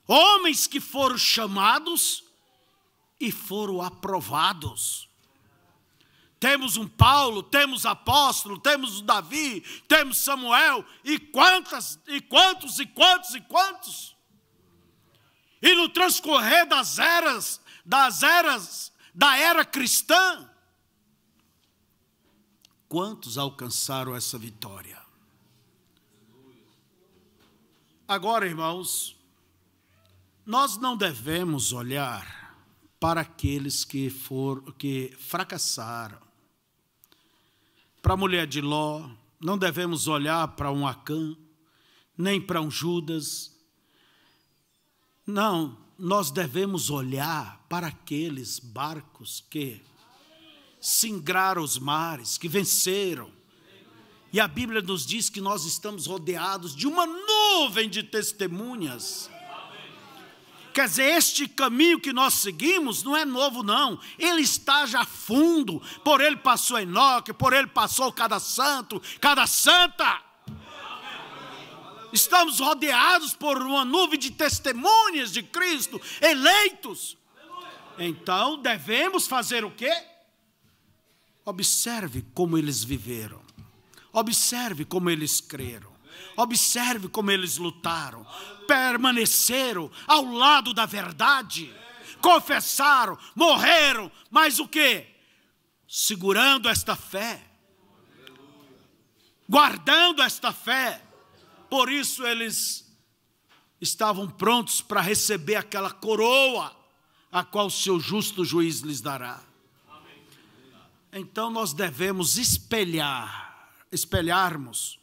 Homens que foram chamados e foram aprovados. Temos um Paulo, temos apóstolo, temos o Davi, temos Samuel, e quantos. E no transcorrer da era cristã, quantos alcançaram essa vitória? Agora, irmãos, nós não devemos olhar para aqueles que fracassaram. Para a mulher de Ló, não devemos olhar para um Acã, nem para um Judas. Não, nós devemos olhar para aqueles barcos que singraram os mares, que venceram. E a Bíblia nos diz que nós estamos rodeados de uma nuvem de testemunhas. Quer dizer, este caminho que nós seguimos não é novo, não. Ele está já fundo. Por ele passou Enoque, por ele passou cada santo, cada santa. Estamos rodeados por uma nuvem de testemunhas de Cristo, eleitos. Então, devemos fazer o quê? Observe como eles viveram. Observe como eles creram. Observe como eles lutaram, permaneceram ao lado da verdade, confessaram, morreram, mas o quê? Segurando esta fé, guardando esta fé. Por isso eles estavam prontos para receber aquela coroa, a qual o seu justo juiz lhes dará. Então nós devemos espelharmos,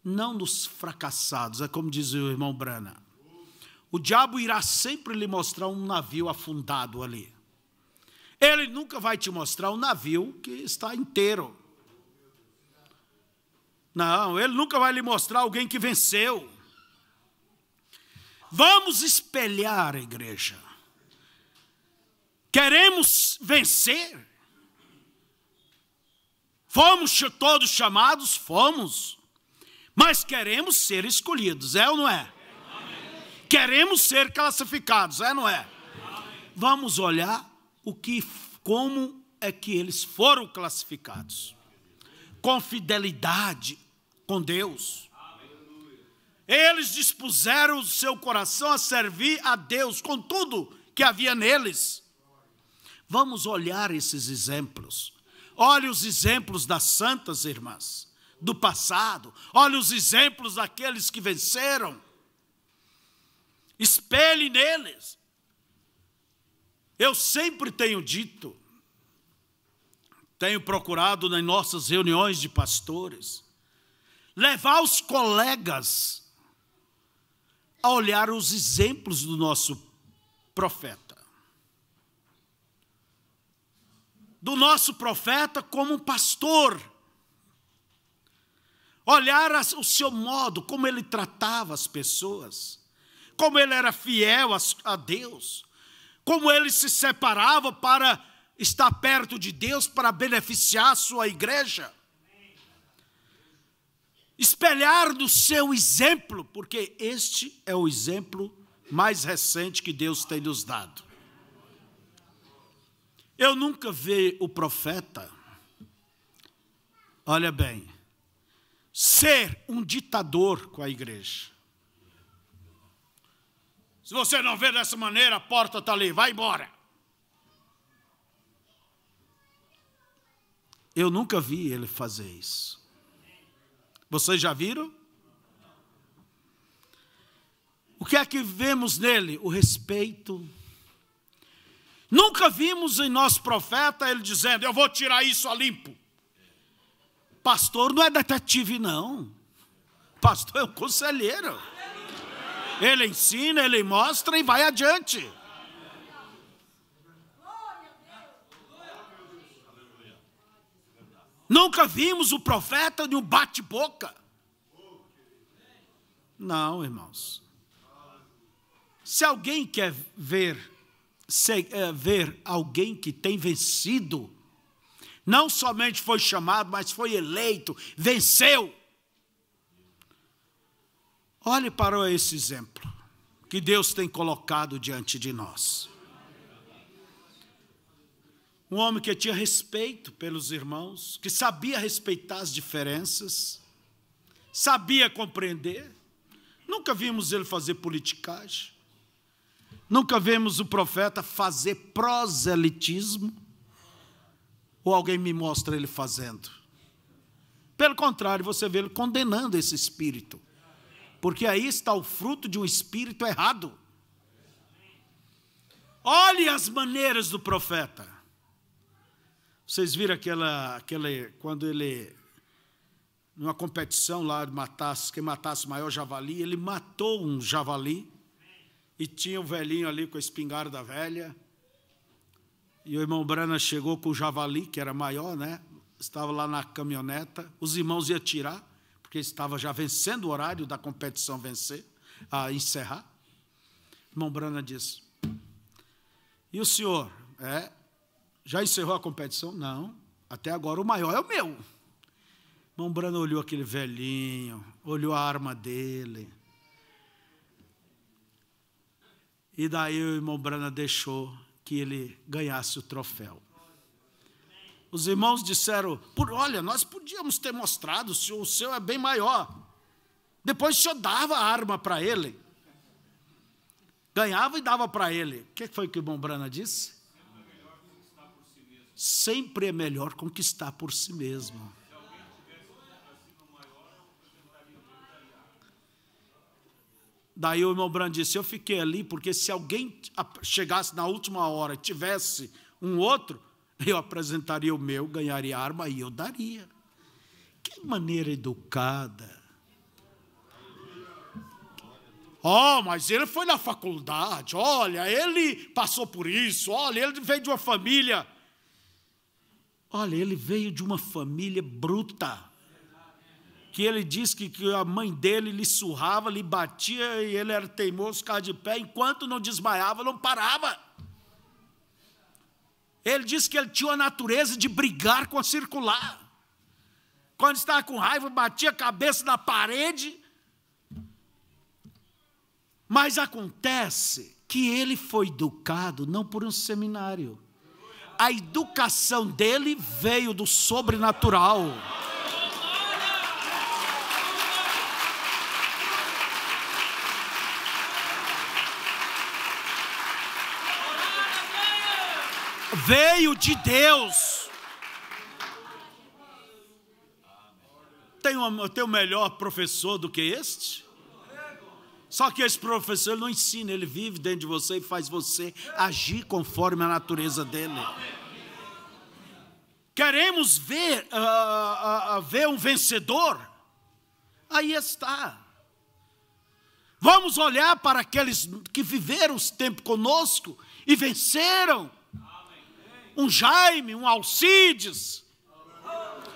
não nos fracassados. É como diz o irmão Brana, o diabo irá sempre lhe mostrar um navio afundado ali. Ele nunca vai te mostrar um navio que está inteiro. Não, ele nunca vai lhe mostrar alguém que venceu. Vamos espelhar a igreja. Queremos vencer? Fomos todos chamados? Fomos. Mas queremos ser escolhidos, é ou não é? Amém. Queremos ser classificados, é ou não é? Amém. Vamos olhar como é que eles foram classificados. Com fidelidade com Deus. Eles dispuseram o seu coração a servir a Deus com tudo que havia neles. Vamos olhar esses exemplos. Olhe os exemplos das santas irmãs do passado. Olhe os exemplos daqueles que venceram. Espelhe neles. Eu sempre tenho dito, tenho procurado nas nossas reuniões de pastores, levar os colegas a olhar os exemplos do nosso profeta. Do nosso profeta como um pastor. Olhar o seu modo, como ele tratava as pessoas, como ele era fiel a Deus, como ele se separava para estar perto de Deus, para beneficiar a sua igreja. Espelhar no seu exemplo, porque este é o exemplo mais recente que Deus tem nos dado. Eu nunca vi o profeta, olha bem, ser um ditador com a igreja. Se você não vê dessa maneira, a porta está ali, vai embora. Eu nunca vi ele fazer isso. Vocês já viram? O que é que vemos nele? O respeito. Nunca vimos em nosso profeta ele dizendo, eu vou tirar isso a limpo. Pastor não é detetive, não. Pastor é um conselheiro. Ele ensina, ele mostra e vai adiante. Nunca vimos o profeta de um bate-boca. Não, irmãos. Se alguém quer ver alguém que tem vencido, não somente foi chamado, mas foi eleito, venceu. Olhe para esse exemplo que Deus tem colocado diante de nós. Um homem que tinha respeito pelos irmãos, que sabia respeitar as diferenças, sabia compreender. Nunca vimos ele fazer politicagem. Nunca vimos o profeta fazer proselitismo. Ou alguém me mostra ele fazendo. Pelo contrário, você vê ele condenando esse espírito. Porque aí está o fruto de um espírito errado. Olhe as maneiras do profeta. Vocês viram quando ele, numa competição lá, quem matasse o maior javali, ele matou um javali, e tinha um velhinho ali com a espingarda velha, e o irmão Brana chegou com o javali, que era maior, né? Estava lá na caminhoneta, os irmãos iam tirar, porque estava já vencendo o horário da competição encerrar. O irmão Brana disse, e o senhor, já encerrou a competição? Não, até agora o maior é o meu. O irmão Brana olhou aquele velhinho, olhou a arma dele. E daí o irmão Brana deixou que ele ganhasse o troféu. Os irmãos disseram, olha, nós podíamos ter mostrado, o seu é bem maior. Depois o senhor dava a arma para ele. Ganhava e dava para ele. O que foi que o irmão Brana disse? Sempre é melhor conquistar por si mesmo. Daí o irmão Brana disse, eu fiquei ali porque se alguém chegasse na última hora e tivesse um outro, eu apresentaria o meu, ganharia a arma e eu daria. Que maneira educada. Mas ele foi na faculdade, olha, ele passou por isso, olha, ele veio de uma família. Olha, ele veio de uma família bruta. Que ele disse que a mãe dele lhe surrava, lhe batia, e ele era teimoso, ficava de pé, enquanto não desmaiava, não parava. Ele disse que ele tinha a natureza de brigar com a circular. Quando estava com raiva, batia a cabeça na parede. Mas acontece que ele foi educado não por um seminário. A educação dele veio do sobrenatural. Veio de Deus. Tem um melhor professor do que este? Só que esse professor ele não ensina, ele vive dentro de você e faz você agir conforme a natureza dele. Queremos ver um vencedor, Aí está. Vamos olhar para aqueles que viveram os tempos conosco e venceram. Um Jaime, um Alcides,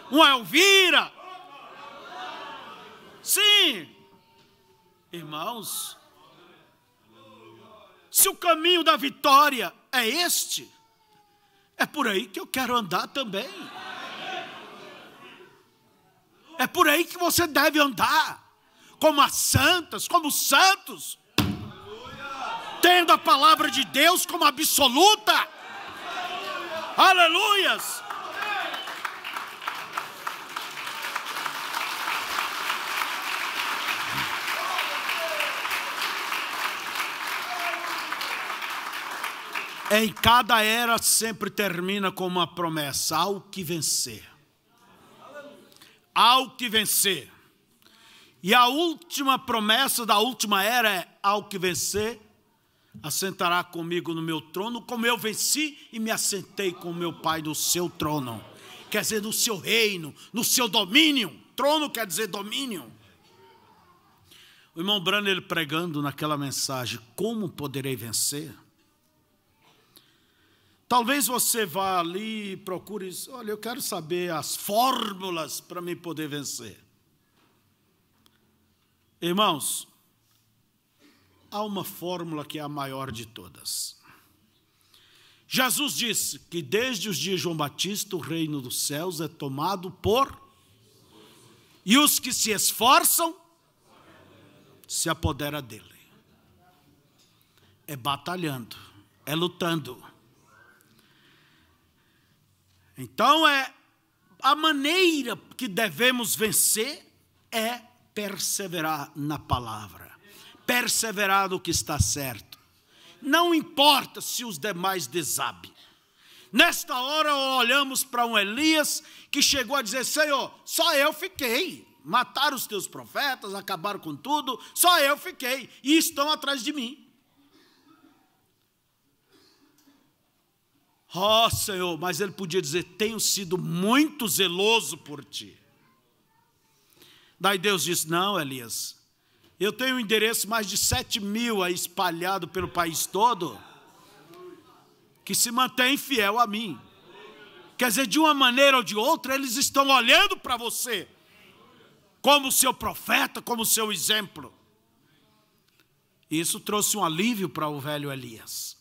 uma Elvira. Sim, irmãos, se o caminho da vitória é este, é por aí que eu quero andar também. É por aí que você deve andar, como as santas, como os santos, tendo a palavra de Deus como absoluta. Aleluias! Em cada era sempre termina com uma promessa: ao que vencer. Ao que vencer. E a última promessa da última era é: ao que vencer, assentará comigo no meu trono, como eu venci e me assentei com meu Pai no seu trono. Quer dizer, no seu reino, no seu domínio. Trono quer dizer domínio. O irmão Branham, ele pregando naquela mensagem: como poderei vencer? Talvez você vá ali e procure, olha, eu quero saber as fórmulas para me poder vencer. Irmãos, há uma fórmula que é a maior de todas. Jesus disse que desde os dias de João Batista o reino dos céus é tomado por... E os que se esforçam se apodera dele. É batalhando, é lutando. Então, a maneira que devemos vencer é perseverar na palavra. Perseverar no que está certo. Não importa se os demais desabem. Nesta hora, olhamos para um Elias que chegou a dizer: Senhor, só eu fiquei. Mataram os teus profetas, acabaram com tudo, só eu fiquei. E estão atrás de mim. Oh, Senhor, mas ele podia dizer: tenho sido muito zeloso por ti. Daí Deus disse: não, Elias, eu tenho um endereço mais de 7.000 aí espalhado pelo país todo, que se mantém fiel a mim. Quer dizer, de uma maneira ou de outra, eles estão olhando para você, como seu profeta, como seu exemplo. Isso trouxe um alívio para o velho Elias.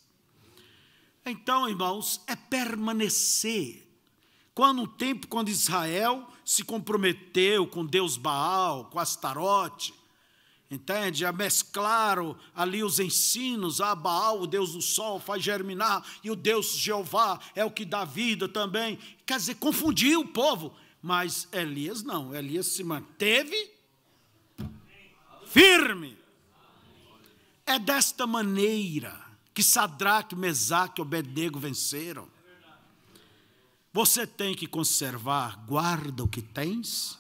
Então, irmãos, é permanecer. Quando Israel se comprometeu com Deus Baal, com Astarote, entende? Mesclaram ali os ensinos: a Baal, o Deus do sol, faz germinar, e o Deus Jeová é o que dá vida também. Quer dizer, confundiu o povo. Mas Elias não, Elias se manteve firme. É desta maneira que Sadraque, Mesaque e Abednego venceram. Você tem que conservar, guarda o que tens,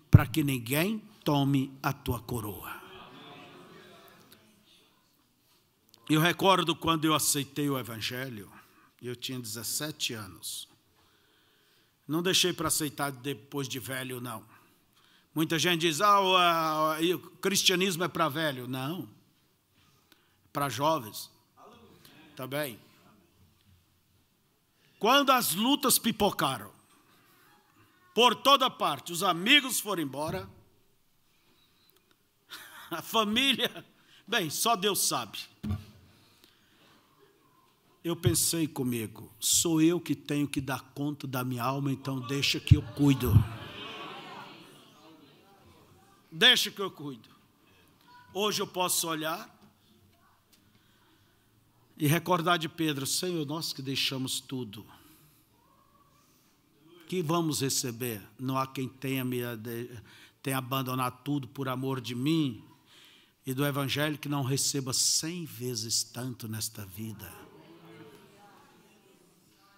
para que ninguém tome a tua coroa. Eu recordo quando eu aceitei o Evangelho, eu tinha 17 anos. Não deixei para aceitar depois de velho, não. Muita gente diz: o cristianismo é para velho. Não. Para jovens. Também. Quando as lutas pipocaram, por toda parte, os amigos foram embora, a família, bem, só Deus sabe. Eu pensei comigo: sou eu que tenho que dar conta da minha alma, então deixa que eu cuido. Deixa que eu cuido. Hoje eu posso olhar e recordar de Pedro: Senhor, nós que deixamos tudo, que vamos receber? Não há quem tenha abandonado tudo por amor de mim e do Evangelho que não receba 100 vezes tanto nesta vida.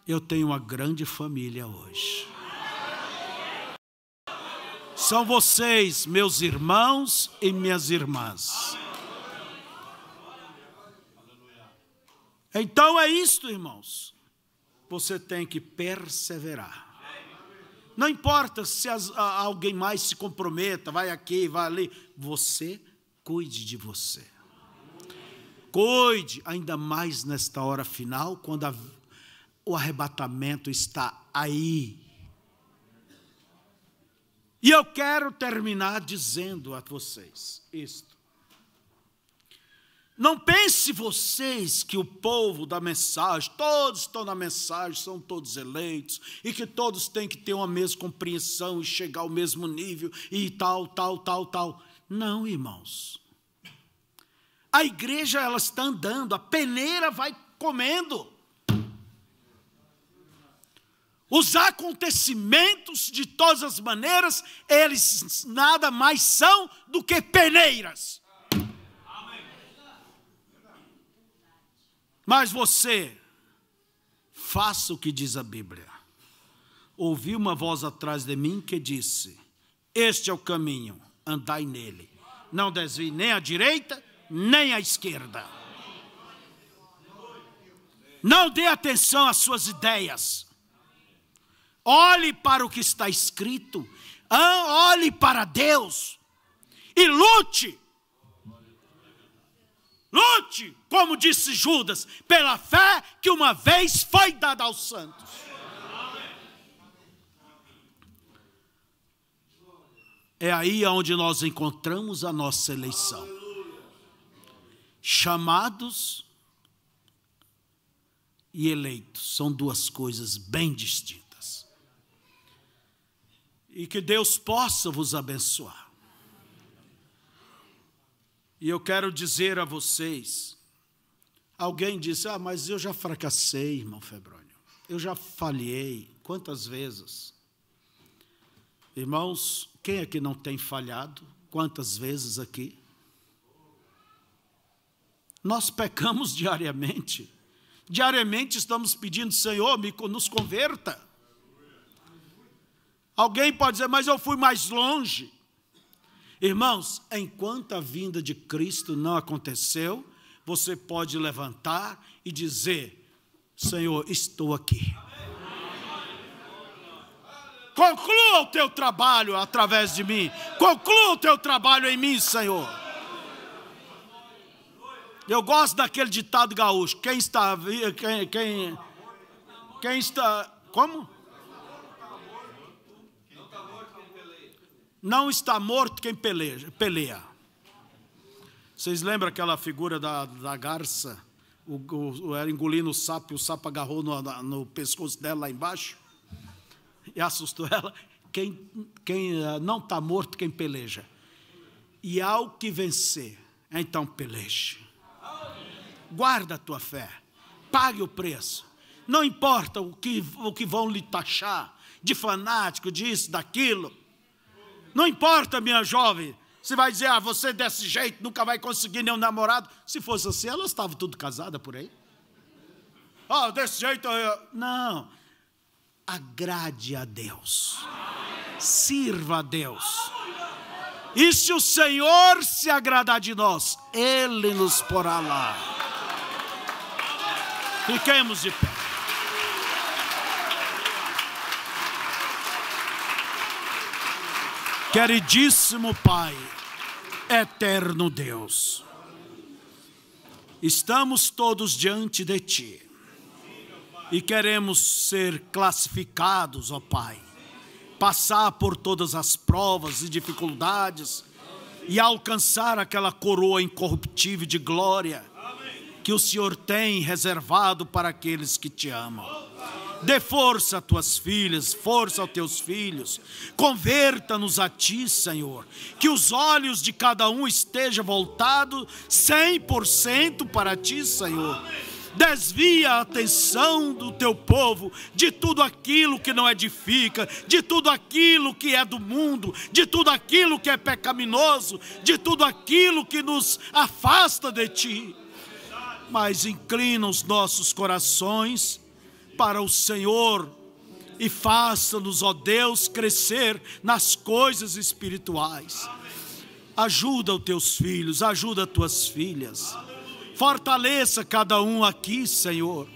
Eu tenho uma grande família hoje. São vocês, meus irmãos e minhas irmãs. Então é isto, irmãos. Você tem que perseverar. Não importa se alguém mais se comprometa, vai aqui, vai ali. Você cuide de você. Cuide, ainda mais nesta hora final, quando o arrebatamento está aí. E eu quero terminar dizendo a vocês isto. Não pense vocês que o povo da mensagem, todos estão na mensagem, são todos eleitos, e que todos têm que ter uma mesma compreensão e chegar ao mesmo nível e tal. Não, irmãos. A igreja, ela está andando, a peneira vai comendo. Os acontecimentos, de todas as maneiras, eles nada mais são do que peneiras. Mas você, faça o que diz a Bíblia. Ouvi uma voz atrás de mim que disse: este é o caminho, andai nele. Não desvie nem à direita, nem à esquerda. Não dê atenção às suas ideias. Olhe para o que está escrito. Olhe para Deus. E lute. Lute, como disse Judas, pela fé que uma vez foi dada aos santos. É aí onde nós encontramos a nossa eleição. Chamados e eleitos são duas coisas bem distintas. E que Deus possa vos abençoar. E eu quero dizer a vocês, alguém disse: mas eu já fracassei, irmão Febrônio, eu já falhei. Quantas vezes? Irmãos, quem aqui não tem falhado? Quantas vezes aqui? Nós pecamos diariamente. Diariamente estamos pedindo: Senhor, nos converta. Alguém pode dizer: mas eu fui mais longe. Irmãos, enquanto a vinda de Cristo não aconteceu, você pode levantar e dizer: Senhor, estou aqui. Conclua o teu trabalho através de mim. Conclua o teu trabalho em mim, Senhor. Eu gosto daquele ditado gaúcho: quem está... Como? Não está morto quem peleia. Vocês lembram aquela figura da garça? Ela engolindo o sapo, e o sapo agarrou no pescoço dela lá embaixo e assustou ela. Quem não está morto quem peleja. E ao que vencer, então peleje. Guarda a tua fé. Pague o preço. Não importa o que vão lhe taxar de fanático, disso, daquilo. Não importa, minha jovem, você vai dizer: você desse jeito nunca vai conseguir nenhum namorado. Se fosse assim, elas estavam tudo casadas por aí. Desse jeito... Não. Agrade a Deus. Sirva a Deus. E se o Senhor se agradar de nós, Ele nos porá lá. Fiquemos de pé. Queridíssimo Pai, eterno Deus, estamos todos diante de Ti e queremos ser classificados, ó Pai, passar por todas as provas e dificuldades e alcançar aquela coroa incorruptível de glória que o Senhor tem reservado para aqueles que Te amam. Dê força a tuas filhas, força aos teus filhos. Converta-nos a Ti, Senhor. Que os olhos de cada um estejam voltados 100% para Ti, Senhor. Desvia a atenção do Teu povo de tudo aquilo que não edifica, de tudo aquilo que é do mundo, de tudo aquilo que é pecaminoso, de tudo aquilo que nos afasta de Ti. Mas inclina os nossos corações para o Senhor e faça-nos, ó Deus, crescer nas coisas espirituais. Ajuda os teus filhos, ajuda as tuas filhas. Fortaleça cada um aqui, Senhor,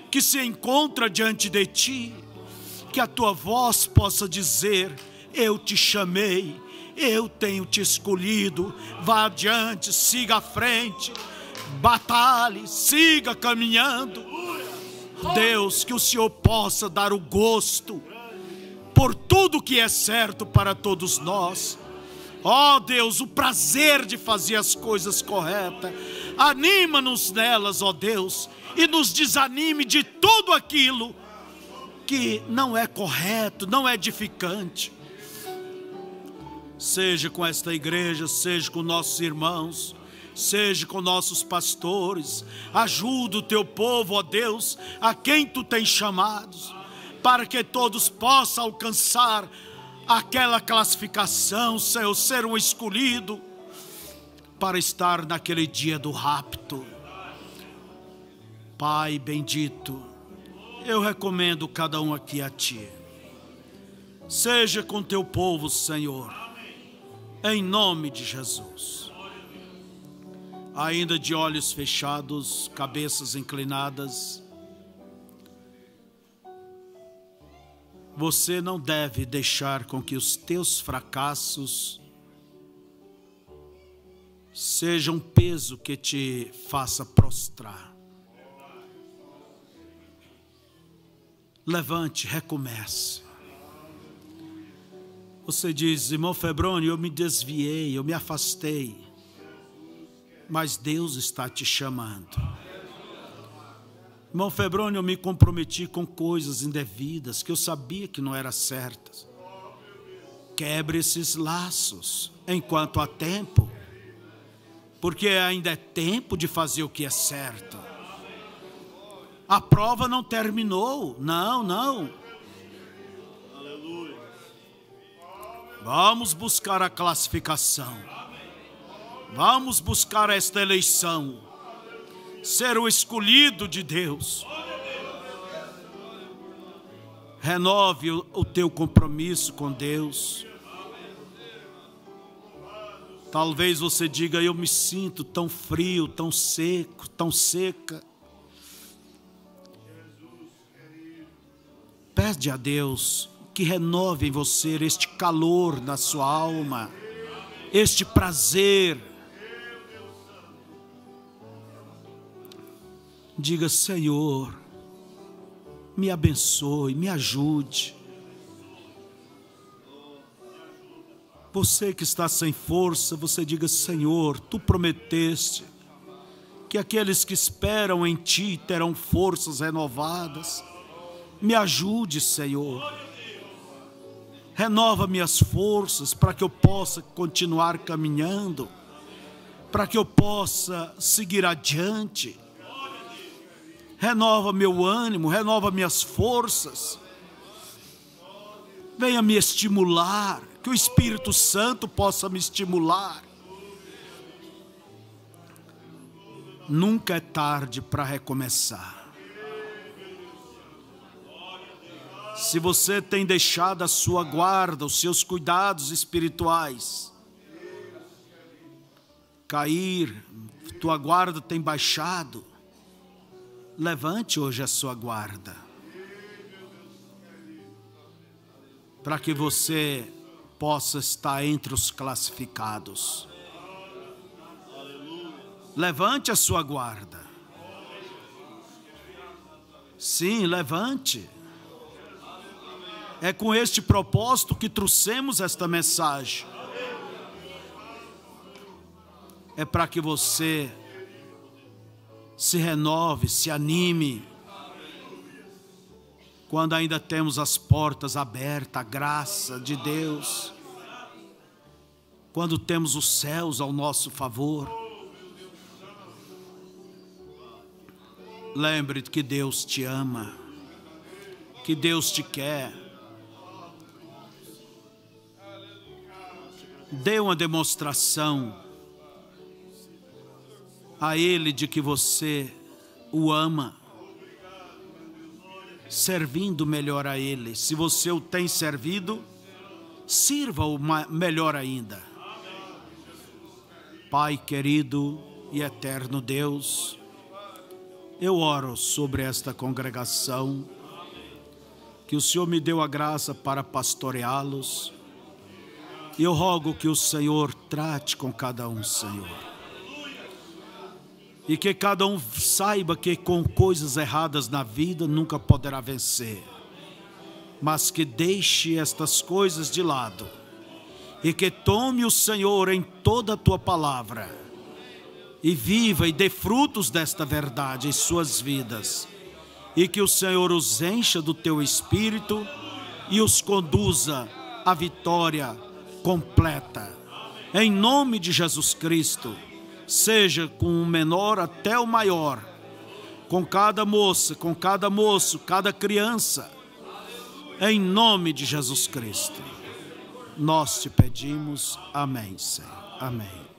que se encontra diante de Ti, que a tua voz possa dizer: eu te chamei, eu tenho te escolhido, vá adiante, siga à frente, batalhe, siga caminhando. Deus, que o Senhor possa dar o gosto por tudo que é certo para todos nós. Ó Deus, o prazer de fazer as coisas corretas. Anima-nos nelas, ó Deus, e nos desanime de tudo aquilo que não é correto, não é edificante. Seja com esta igreja, seja com nossos irmãos, seja com nossos pastores. Ajuda o teu povo, ó Deus, a quem tu tens chamado, para que todos possam alcançar aquela classificação, Senhor, ser um escolhido para estar naquele dia do rapto. Pai bendito, eu recomendo cada um aqui a Ti. Seja com teu povo, Senhor, em nome de Jesus. Ainda de olhos fechados, cabeças inclinadas, você não deve deixar com que os teus fracassos sejam um peso que te faça prostrar. Levante, recomece. Você diz: irmão Febrônio, eu me desviei, eu me afastei, mas Deus está te chamando. Irmão Febrônio, eu me comprometi com coisas indevidas que eu sabia que não eram certas. Quebre esses laços enquanto há tempo, porque ainda é tempo de fazer o que é certo. A prova não terminou, não. Vamos buscar a classificação. Vamos buscar esta eleição. Ser o escolhido de Deus. Renove o teu compromisso com Deus. Talvez você diga: eu me sinto tão frio, tão seco, tão seca. Pede a Deus que renove em você este calor na sua alma, este prazer. Diga: Senhor, me abençoe, me ajude. Você que está sem força, você diga: Senhor, tu prometeste que aqueles que esperam em ti terão forças renovadas. Me ajude, Senhor. Renova minhas forças para que eu possa continuar caminhando, para que eu possa seguir adiante. Renova meu ânimo, renova minhas forças. Venha me estimular, que o Espírito Santo possa me estimular. Nunca é tarde para recomeçar. Se você tem deixado a sua guarda, os seus cuidados espirituais cair, tua guarda tem baixado, levante hoje a sua guarda, para que você possa estar entre os classificados. Levante a sua guarda. Sim, levante. É com este propósito que trouxemos esta mensagem. É para que você se renove, se anime. Quando ainda temos as portas abertas, a graça de Deus. Quando temos os céus ao nosso favor. Lembre que Deus te ama. Que Deus te quer. Dê uma demonstração a Ele de que você o ama, servindo melhor a Ele. Se você o tem servido, sirva-o melhor ainda. Pai querido e eterno Deus, eu oro sobre esta congregação que o Senhor me deu a graça para pastoreá-los. E eu rogo que o Senhor trate com cada um, Senhor. E que cada um saiba que com coisas erradas na vida nunca poderá vencer. Mas que deixe estas coisas de lado. E que tome o Senhor em toda a tua palavra. E viva e dê frutos desta verdade em suas vidas. E que o Senhor os encha do teu Espírito e os conduza à vitória completa. Em nome de Jesus Cristo, seja com o menor até o maior, com cada moça, com cada moço, cada criança, em nome de Jesus Cristo. Nós te pedimos, amém, Senhor, amém.